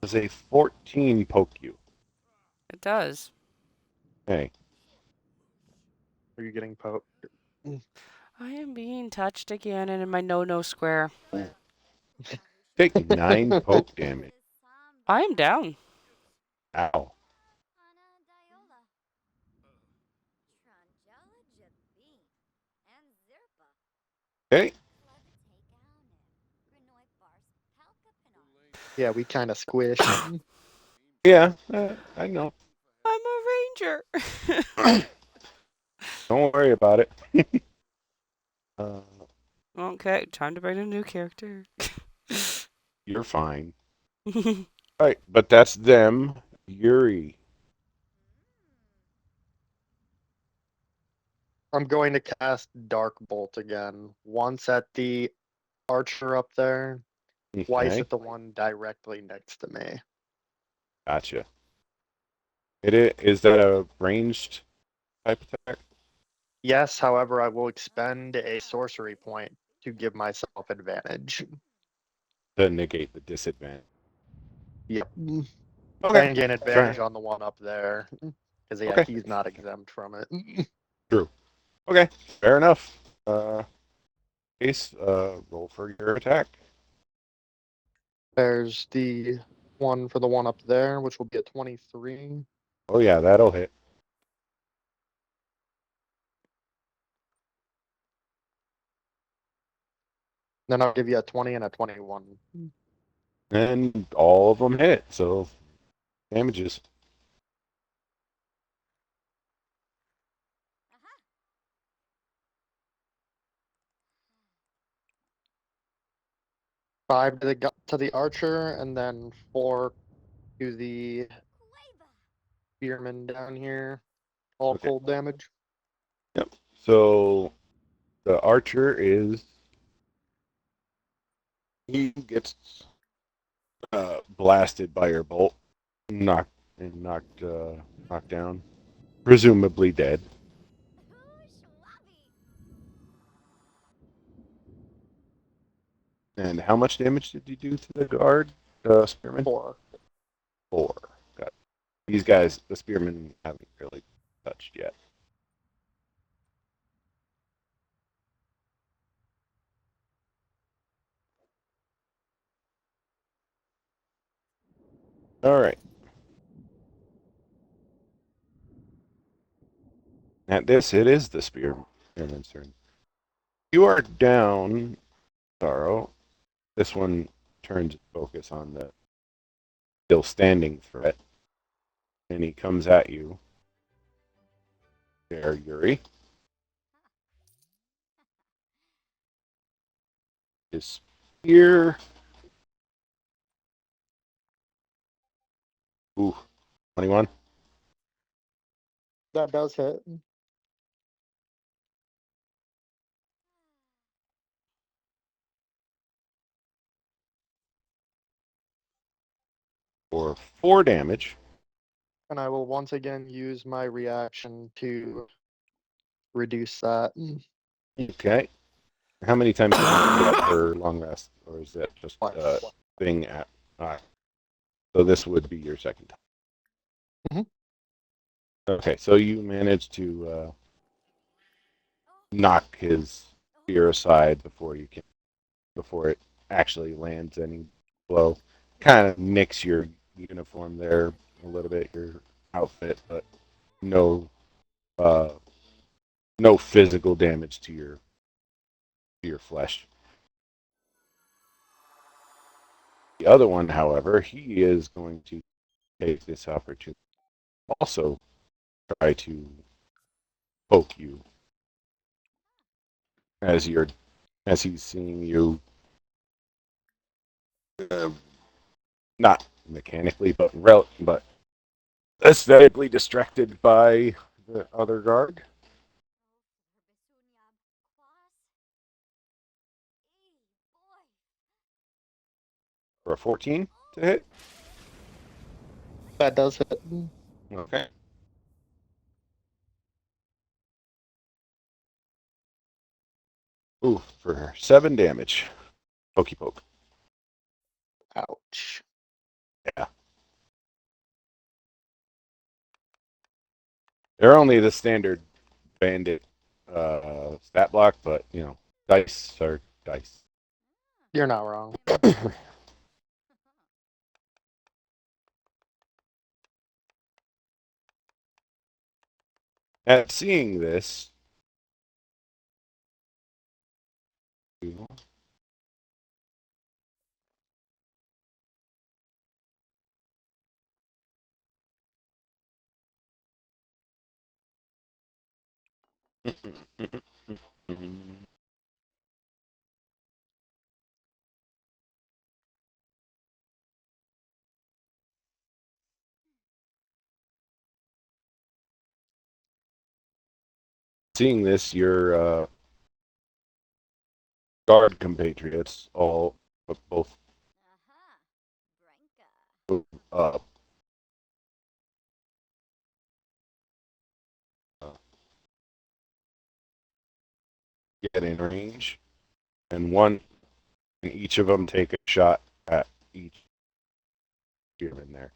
does a 14 poke you? It does. Hey, Are you getting poked? I am being touched again and in my no-no square. take 9 poke damage. I am down. Ow. Okay. Yeah, we kind of squished. Yeah, I know. I'm a ranger. Don't worry about it. Okay, time to bring a new character. You're fine. All right, but that's them. Yuri. I'm going to cast Dark Bolt again. Once at the archer up there, twice Okay, at the one directly next to me. gotcha. Is that a ranged type attack? Yes, however, I will expend a sorcery point to give myself advantage. To negate the disadvantage. Yep. Okay. And gain advantage on the one up there. Because, yeah, Okay. he's not exempt from it. True. Okay, fair enough. Ace, roll for your attack. There's the one for the one up there, which will be a 23. Oh yeah, that'll hit. Then I'll give you a 20 and a 21. And all of them hit, so damages. Five to the archer, and then 4 to the spearman down here. All Okay. cold damage. Yep. So the archer he gets blasted by your bolt, knocked down, presumably dead. And how much damage did you do to the guard, spearman? 4. 4. Got it. These guys, the spearmen, haven't really touched yet. All right. At this, it is the spearman's turn. You are down, Sorrow. This one turns focus on the still standing threat, and he comes at you. There, Yuri. His spear. Ooh, 21. That does hit. For 4 damage. And I will once again use my reaction to reduce that. Okay. How many times can you do that for long rest, or is that just Twice. thing at? So this would be your second time. Mhm. Okay, so you managed to knock his spear aside before it actually lands any blow. Kind of nicks your uniform there a little bit, your outfit, but no uh, no physical damage to your flesh. The other one, however, he is going to take this opportunity to also try to poke you as he's seeing you uh, not mechanically but aesthetically distracted by the other guard for a 14 to hit. That does hit. Okay. Ooh, for 7 damage. Pokey poke. Ouch. Yeah. They're only the standard bandit stat block, but dice are dice. You're not wrong. At seeing this, your guard compatriots all both move up. Uh, get in range, and each of them take a shot at each human there.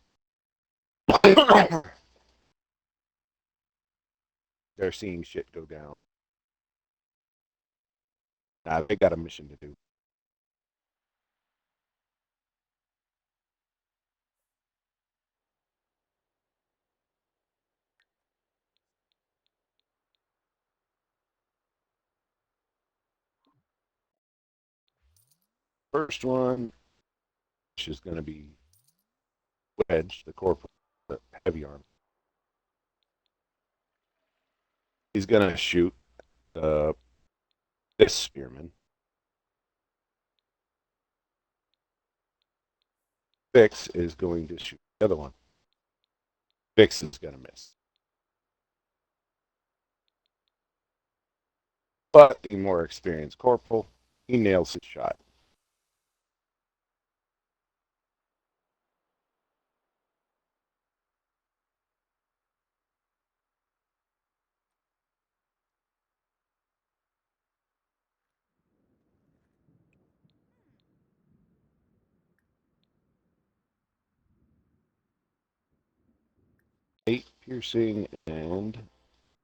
They're seeing shit go down. Now they got a mission to do. First one, which is going to be Wedge, the corporal, the heavy arm. He's going to shoot this spearman. Vix is going to shoot the other one. Vix is going to miss. But the more experienced corporal, he nails his shot. Eight piercing and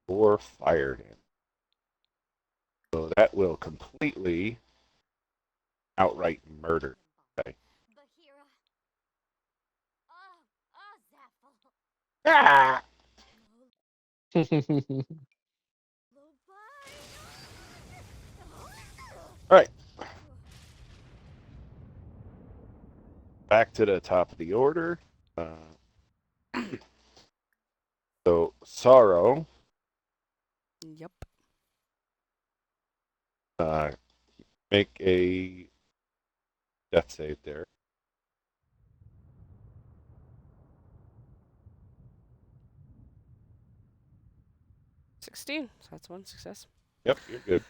4 fire damage. So that will completely outright murder. Okay. Ah! All right. Back to the top of the order. So Sorrow, Yep. make a death save there. 16. So that's one success. Yep, you're good.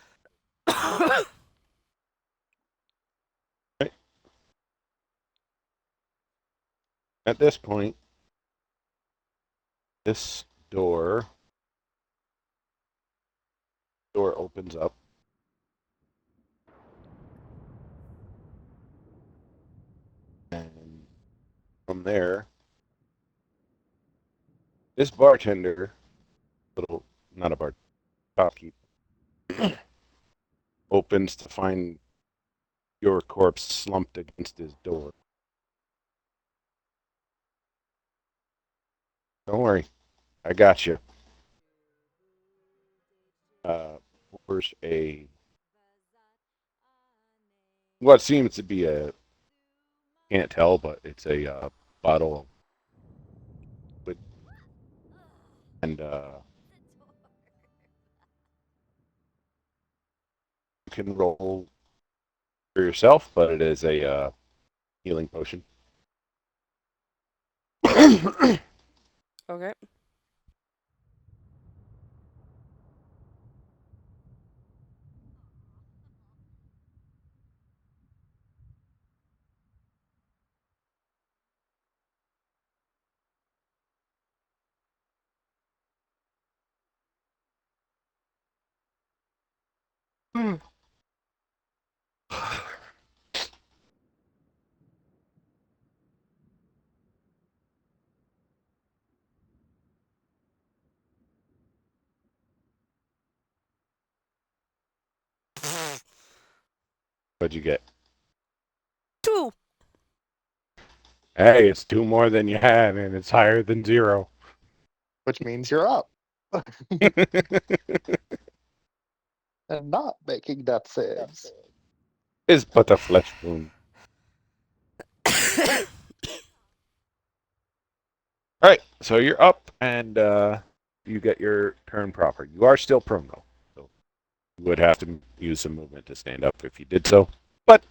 Right. At this point, this door opens up. And from there, this bartender, little, not a bar, shopkeep, opens to find your corpse slumped against his door. Don't worry, I got you. Pours a what seems to be a, can't tell, but it's a bottle with, and you can roll for yourself, but it is a healing potion. Okay. What'd you get? 2. Hey, it's 2 more than you had, and it's higher than 0. Which means you're up. And not making death saves. It's but a flesh wound. All right, so you're up, and you get your turn proper. You are still prone, though, so you would have to use some movement to stand up if you did so. But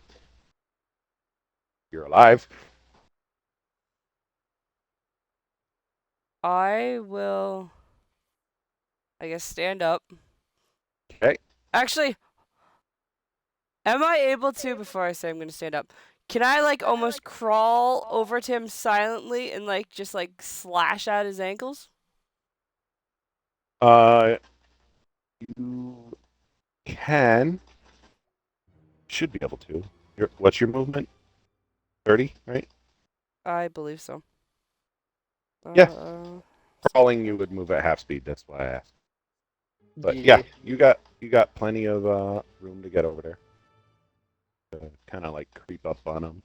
you're alive. I will, I guess, stand up. Okay. Actually, am I able to, before I say I'm going to stand up, can I, like, almost crawl over to him silently and, like, just, like, slash at his ankles? You can, should be able to. What's your movement? 30, right? I believe so. Yeah. Crawling, you would move at half speed. That's why I asked. But yeah, you got plenty of room to get over there. Kind of like creep up on him.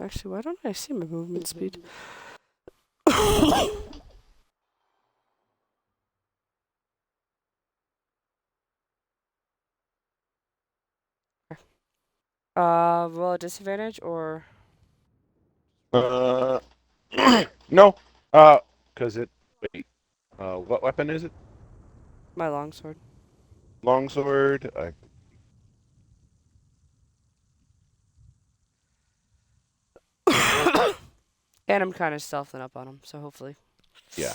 Actually, why don't I see my movement speed? Roll a disadvantage or? No. Because it. Wait. What weapon is it? My longsword. Longsword. And I'm kind of stealthing up on him, so hopefully. Yeah.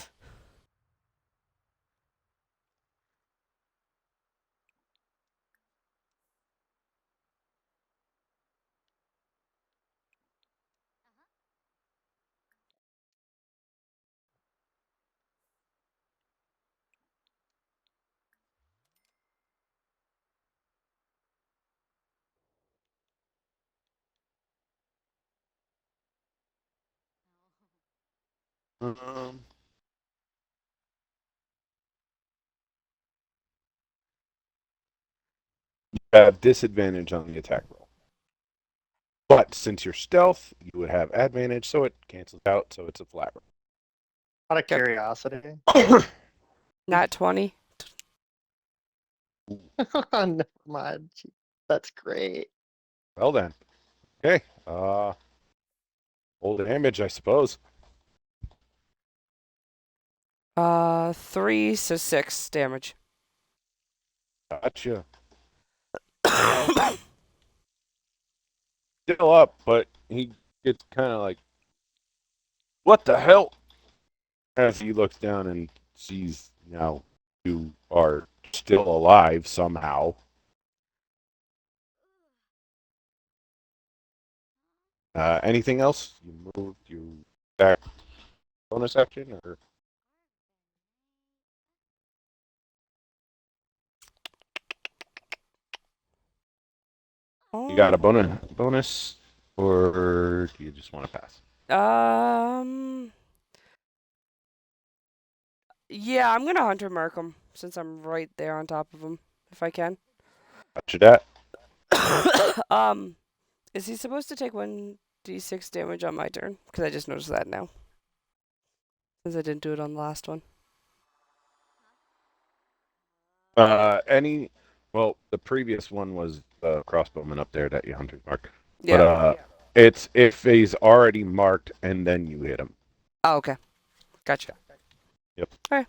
Um. You have disadvantage on the attack roll. But since you're stealth, you would have advantage, so it cancels out, so it's a flat Out of curiosity. roll. Not 20. Never mind. That's great. Well then. Okay. Roll damage, I suppose. 3, so 6 damage. Gotcha. Still up, but he gets kind of like, what the hell? As he looks down and sees now you are still alive somehow. Anything else? You moved you back bonus action or You got a bonus, or do you just want to pass? Yeah, I'm gonna Hunter Mark him since I'm right there on top of him, if I can. Roger that. Is he supposed to take 1d6 damage on my turn? Because I just noticed that now. Since I didn't do it on the last one. Well, the previous one was the crossbowman up there that you hunted mark. Yeah. But it's if he's already marked and then you hit him. Oh, okay. Gotcha. Yep. Alright.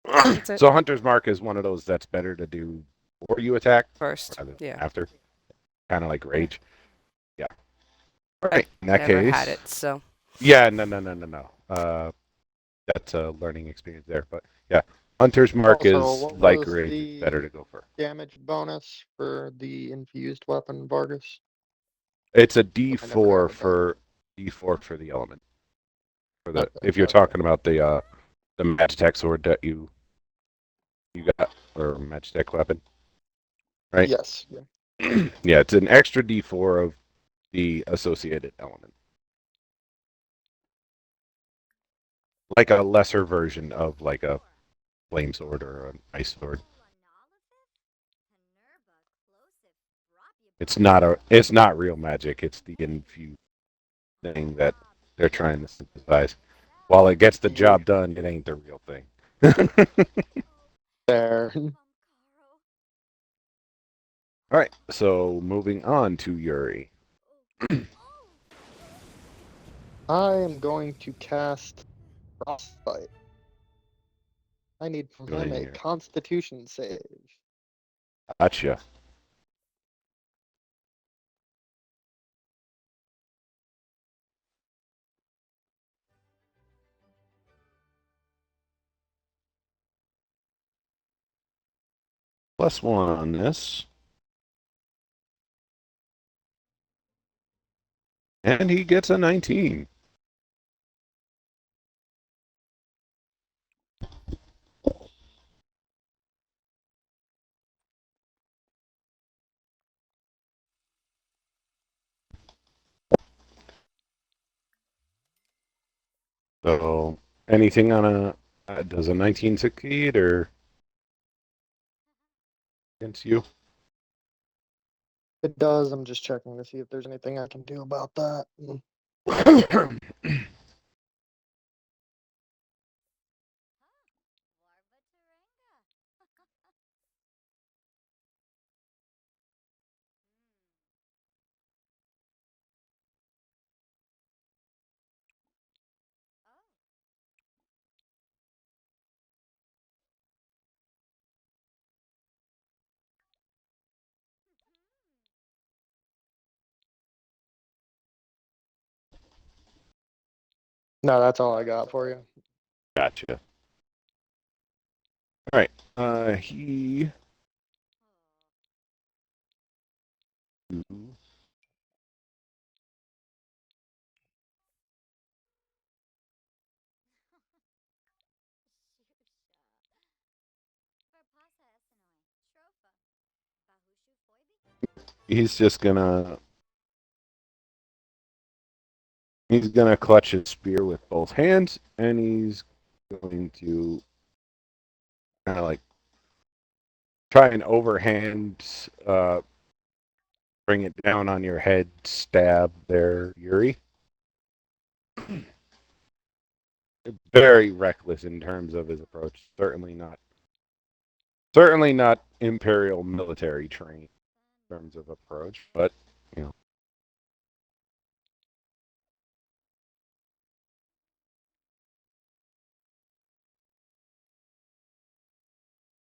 That's it. So hunter's mark is one of those that's better to do before you attack First. rather than Yeah. after. Kind of like rage. Yeah. All right. In that Never case. had it, so. Yeah. No. That's a learning experience there, but yeah. Hunter's mark Also, is what like was rage. the It's better to go for. damage bonus for the infused weapon, Vargas? It's a I never D4 added that. for the element. For the Okay, if you're okay. talking about the Magitech sword that you got or Magitech weapon, right? Yes. Yeah, it's an extra D4 of the associated element, like a lesser version of like a flame sword or an ice sword. It's not real magic. It's the infused thing that they're trying to synthesize. While it gets the job done, it ain't the real thing. There. All right, so moving on to Yuri. I am going to cast Frostbite. I need from Go him in a here. Constitution save. Gotcha. +1 on this. And he gets a 19. So, anything on does a 19 succeed or against you? It does. I'm just checking to see if there's anything I can do about that. No, that's all I got for you. Gotcha. All right. He. He's just gonna. He's gonna clutch his spear with both hands, and he's going to kind of like try and overhand, bring it down on your head, stab there, Yuri. Very reckless in terms of his approach. Certainly not imperial military trained in terms of approach, but you know.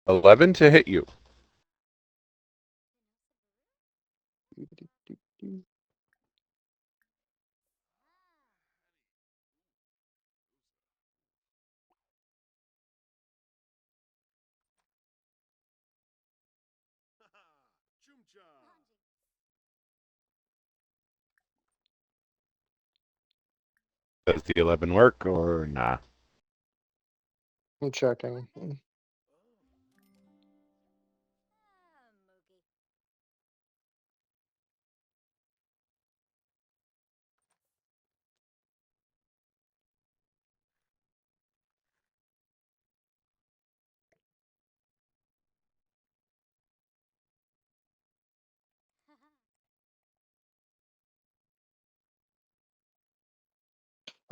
11 to hit you. Does the 11 work or nah? I'm checking.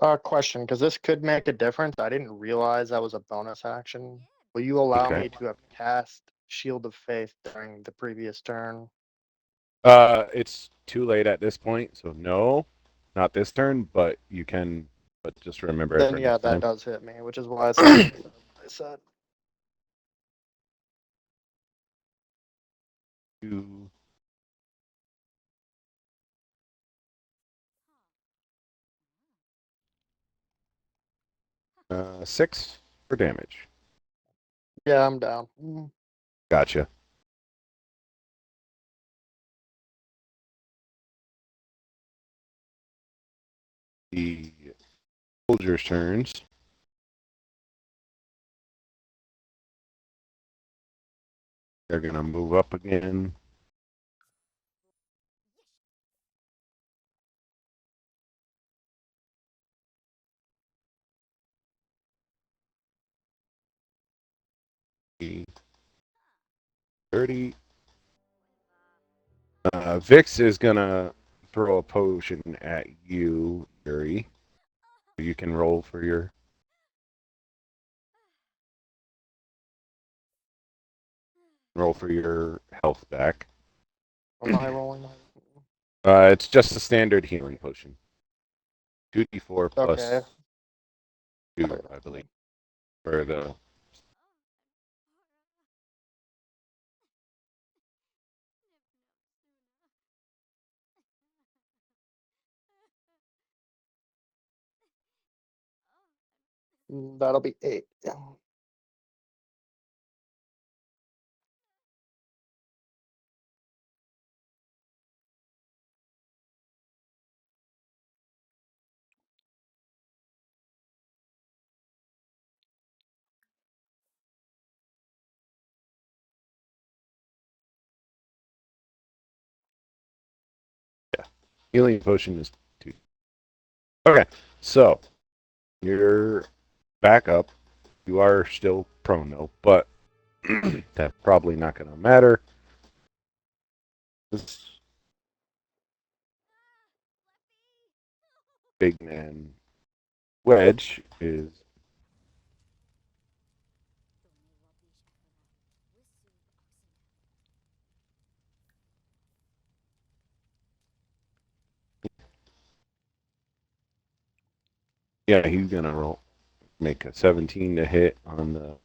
Question, because this could make a difference. I didn't realize that was a bonus action. Will you allow Okay. me to have cast Shield of Faith during the previous turn? It's too late at this point, so no, not this turn, but you can. But just remember it Then for yeah, next that time. does hit me, which is why I said what I said. Two, 6 for damage. Yeah, I'm down. Gotcha. The soldiers' turns. They're gonna move up again. The 30. Vix is gonna throw a potion at you, Yuri. You can roll for your health back. Am I rolling? It's just a standard healing potion. 2d4 plus Okay. 2, I believe, for the. That'll be 8. Healing potion is 2. Okay, so you're back up. You are still prone though, but that's probably not going to matter. This big man Wedge is. Yeah, he's going to make a 17 to hit on the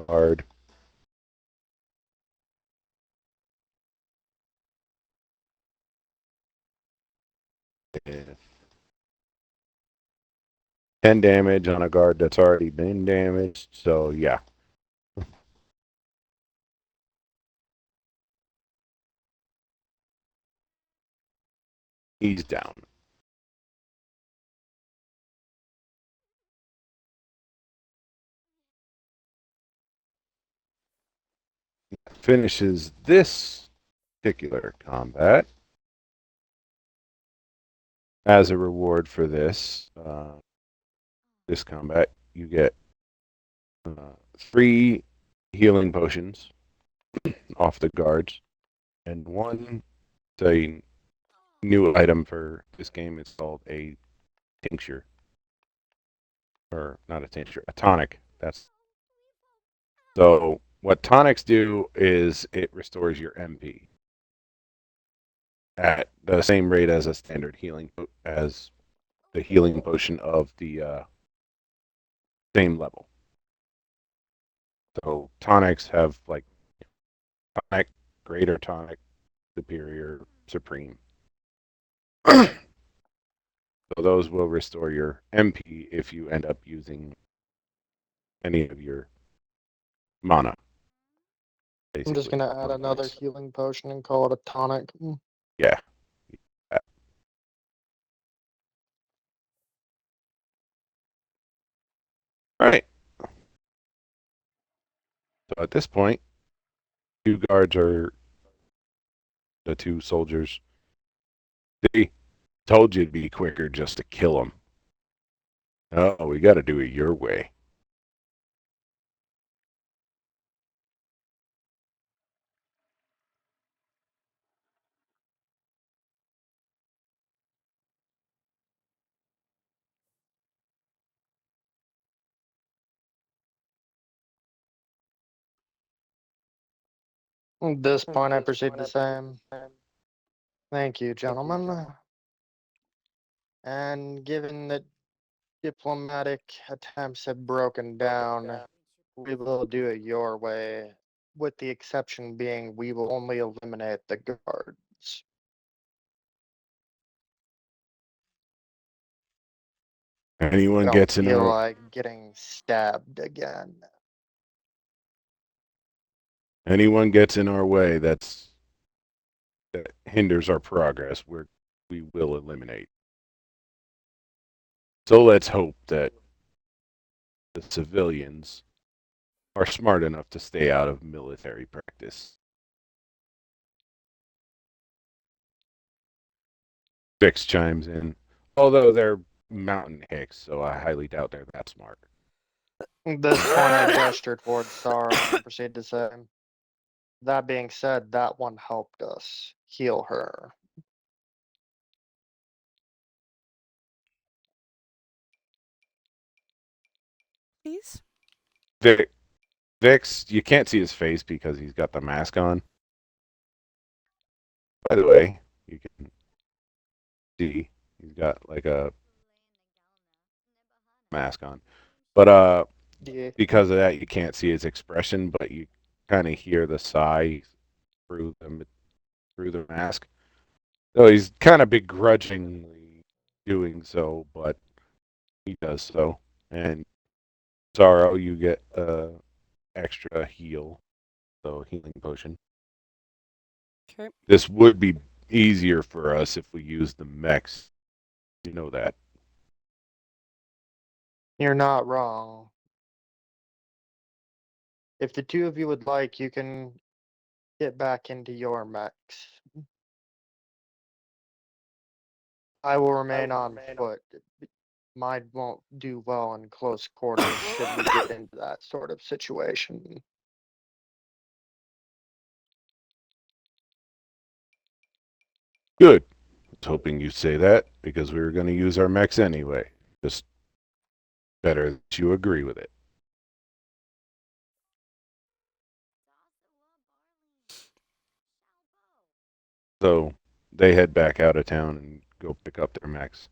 guard. And 10 damage on a guard that's already been damaged. So, yeah. He's down. Finishes this particular combat. As a reward for this combat, you get 3 healing potions off the guards, and 1. It's a new item for this game. It's called a tincture, or not a tincture, a tonic. That's so. What tonics do is it restores your MP at the same rate as a standard healing as the healing potion of the same level. So tonics have like tonic, greater tonic, superior, supreme. So those will restore your MP if you end up using any of your mana. I'm just Basically, gonna add another points. healing potion and call it a tonic. Yeah. All right. So at this point, 2 guards are the 2 soldiers. They told you to be quicker just to kill them. Oh, we got to do it your way. At this point, I proceed to say, thank you, gentlemen. And given that diplomatic attempts have broken down, we will do it your way, with the exception being we will only eliminate the guards. Anyone Don't gets in feel our like getting stabbed again. anyone gets in our way that hinders our progress, we will eliminate. So let's hope that the civilians are smart enough to stay out of military practice. Vix chimes in, although they're mountain hicks, so I highly doubt they're that smart. At this point, I gesture towards Sorrow and proceed to say, that being said, that one helped us heal her. Please. Vix, you can't see his face because he's got the mask on. By the way, you can see he's got like a mask on. But Yeah. because of that, you can't see his expression, but you kind of hear the sigh through the mask. So he's kind of begrudgingly doing so, but he does so. And Sorrow, you get extra heal, so healing potion. Okay. This would be easier for us if we use the mechs. You know that. You're not wrong. If the two of you would like, you can get back into your mechs. I will remain on foot. Mine won't do well in close quarters should we get into that sort of situation. Good. I was hoping you'd say that because we were going to use our mechs anyway. Just better that you agree with it. So they head back out of town and go pick up their mechs.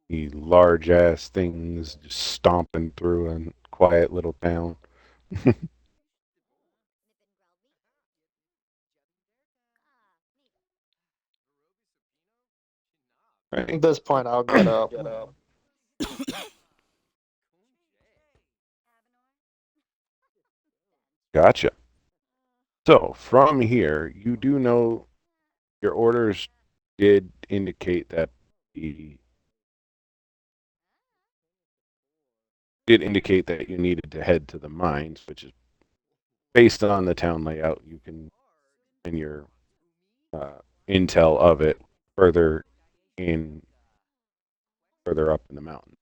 The large ass things just stomping through a quiet little town. Right. At this point, I'll get up. Gotcha. So from here, you do know your orders did indicate that you needed to head to the mines, which is based on the town layout. You can in your intel of it further up in the mountain.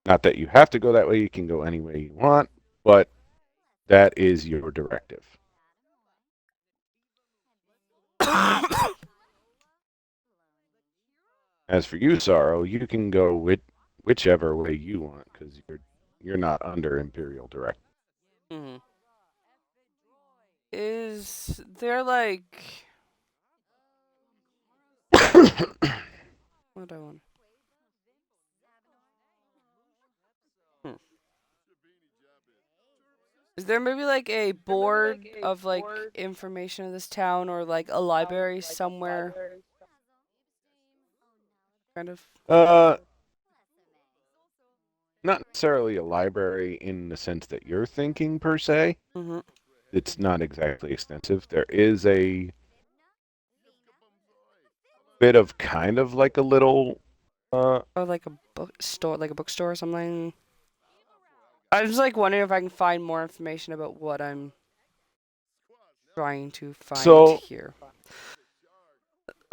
Not that you have to go that way, you can go any way you want, but that is your directive. As for you, Sorrow, you can go whichever way you want because you're not under Imperial directive. Mm-hmm. Is there like what do I want? Is there maybe like a board of like information of this town or like a library somewhere? Kind of. Not necessarily a library in the sense that you're thinking per se. Mm-hmm. It's not exactly extensive. There is a bit of kind of like a little Or like a bookstore or something. I was like wondering if I can find more information about what I'm trying to find here.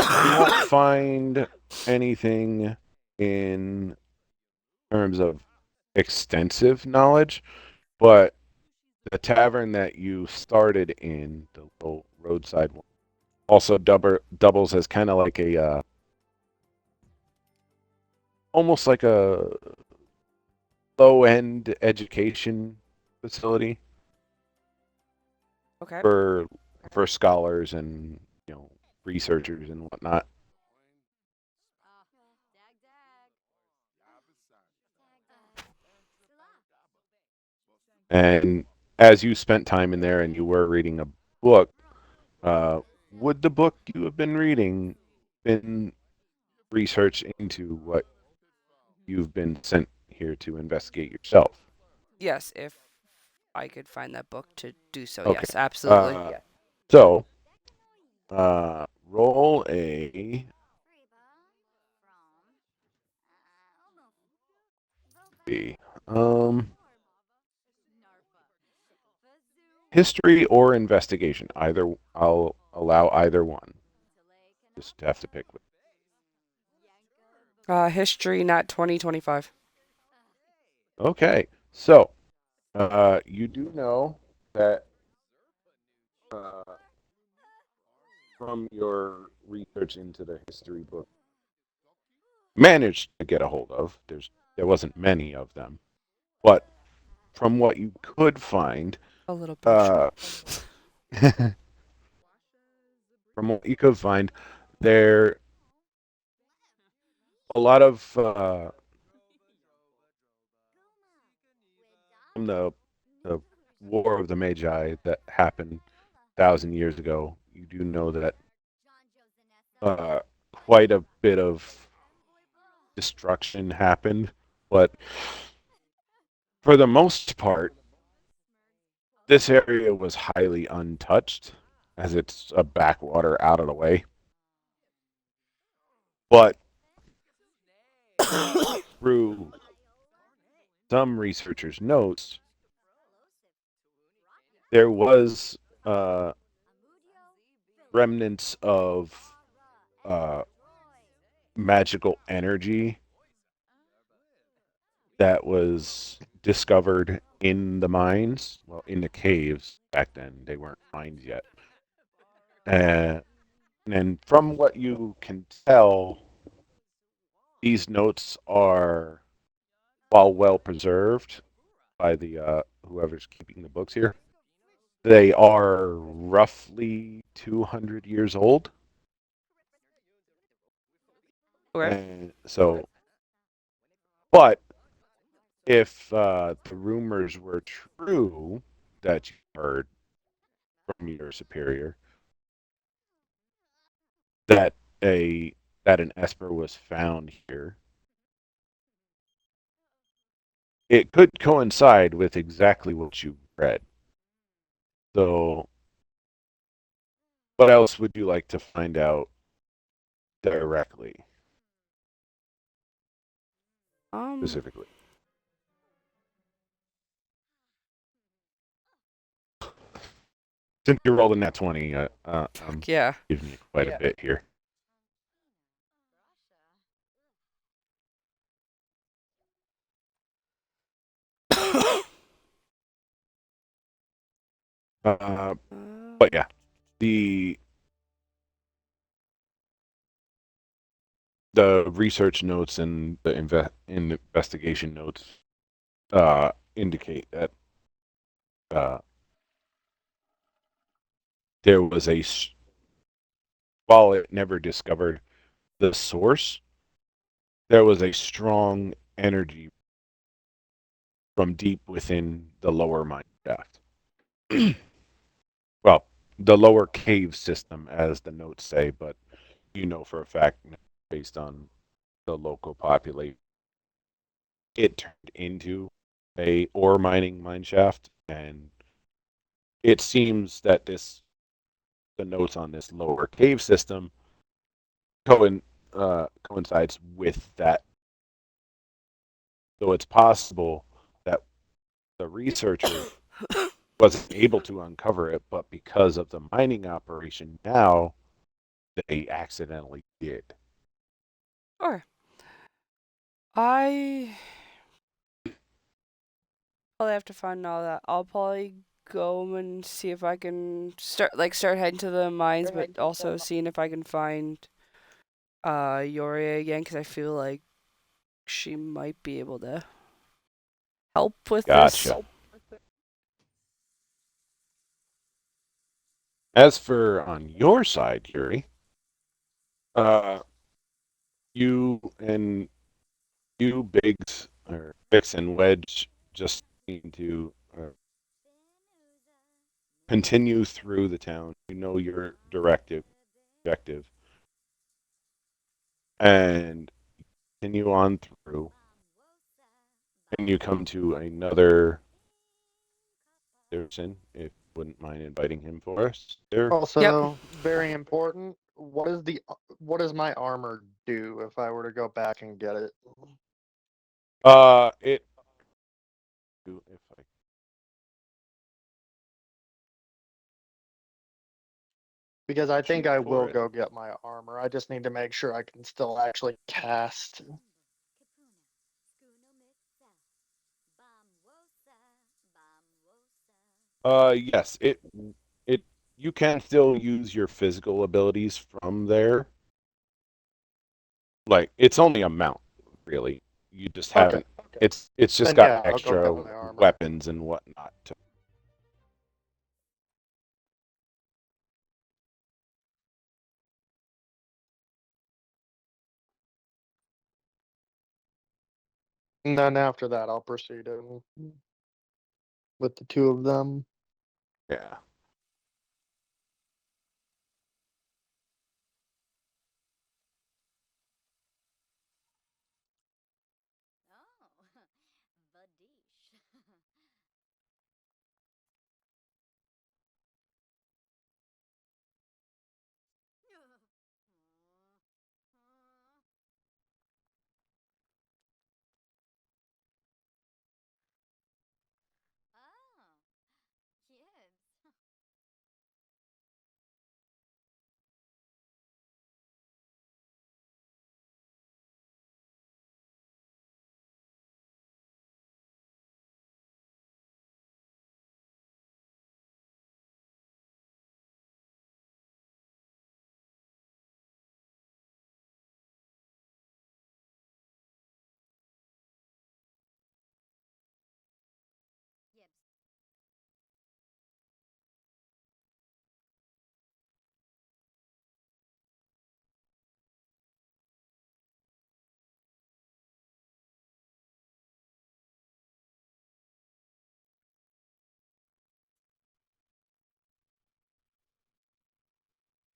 You won't find anything in terms of extensive knowledge, but the tavern that you started in, the little roadside one, also doubles as kind of like a almost like a low-end education facility Okay. for scholars and researchers and whatnot. And as you spent time in there and you were reading a book, would the book you have been reading been research into what you've been sent here to investigate yourself? Yes, if I could find that book to do so. Okay. Yes, absolutely. So, roll a um history or investigation. Either I'll allow either one. Just have to pick. History, not 2025. Okay. So, you do know that from your research into the history book managed to get a hold of. There wasn't many of them, but from what you could find, A little partial. from what you could find, there a lot of from the War of the Magi that happened 1,000 years ago. You do know that quite a bit of destruction happened, but for the most part, this area was highly untouched as it's a backwater out of the way. But through some researchers' notes, there was remnants of magical energy that was discovered in the mines, well, in the caves back then. They weren't mines yet. And from what you can tell, these notes are, while well preserved by the whoever's keeping the books here, they are roughly 200 years old. Okay. And so, but if the rumors were true that you heard from your superior that a that an Esper was found here, it could coincide with exactly what you read. So, what else would you like to find out directly, specifically? Since you rolled in that 20, I'm Yeah. giving you quite a bit here. But yeah, the research notes and the investigation notes indicate that there was while it never discovered the source, there was a strong energy from deep within the lower mine shaft. Well, the lower cave system, as the notes say, but you know for a fact, based on the local population, it turned into a ore mining mine shaft, and it seems that the notes on this lower cave system coincides with that. So it's possible that the researcher wasn't able to uncover it, but because of the mining operation now, they accidentally did. Or I probably have to find all that. I'll probably go and see if I can start heading to the mines, but also seeing if I can find Yori again, because I feel like she might be able to help with this. Gotcha. As for on your side, Yuri, you and Biggs or Bix and Wedge just need to continue through the town. You know your objective, and continue on through. And you come to another person, if you wouldn't mind inviting him for us. There. Also, very important. What does my armor do if I were to go back and get it? It. If I Because I think shoot I for will it. go get my armor. I just need to make sure I can still actually cast. Yes. It. You can still use your physical abilities from there. Like it's only a mount, really. You just Okay. haven't. It's just Then got yeah, I'll go extra get my armor. weapons and whatnot. And then after that, I'll proceed with the two of them. Yeah.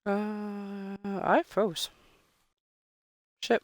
I froze. Shit.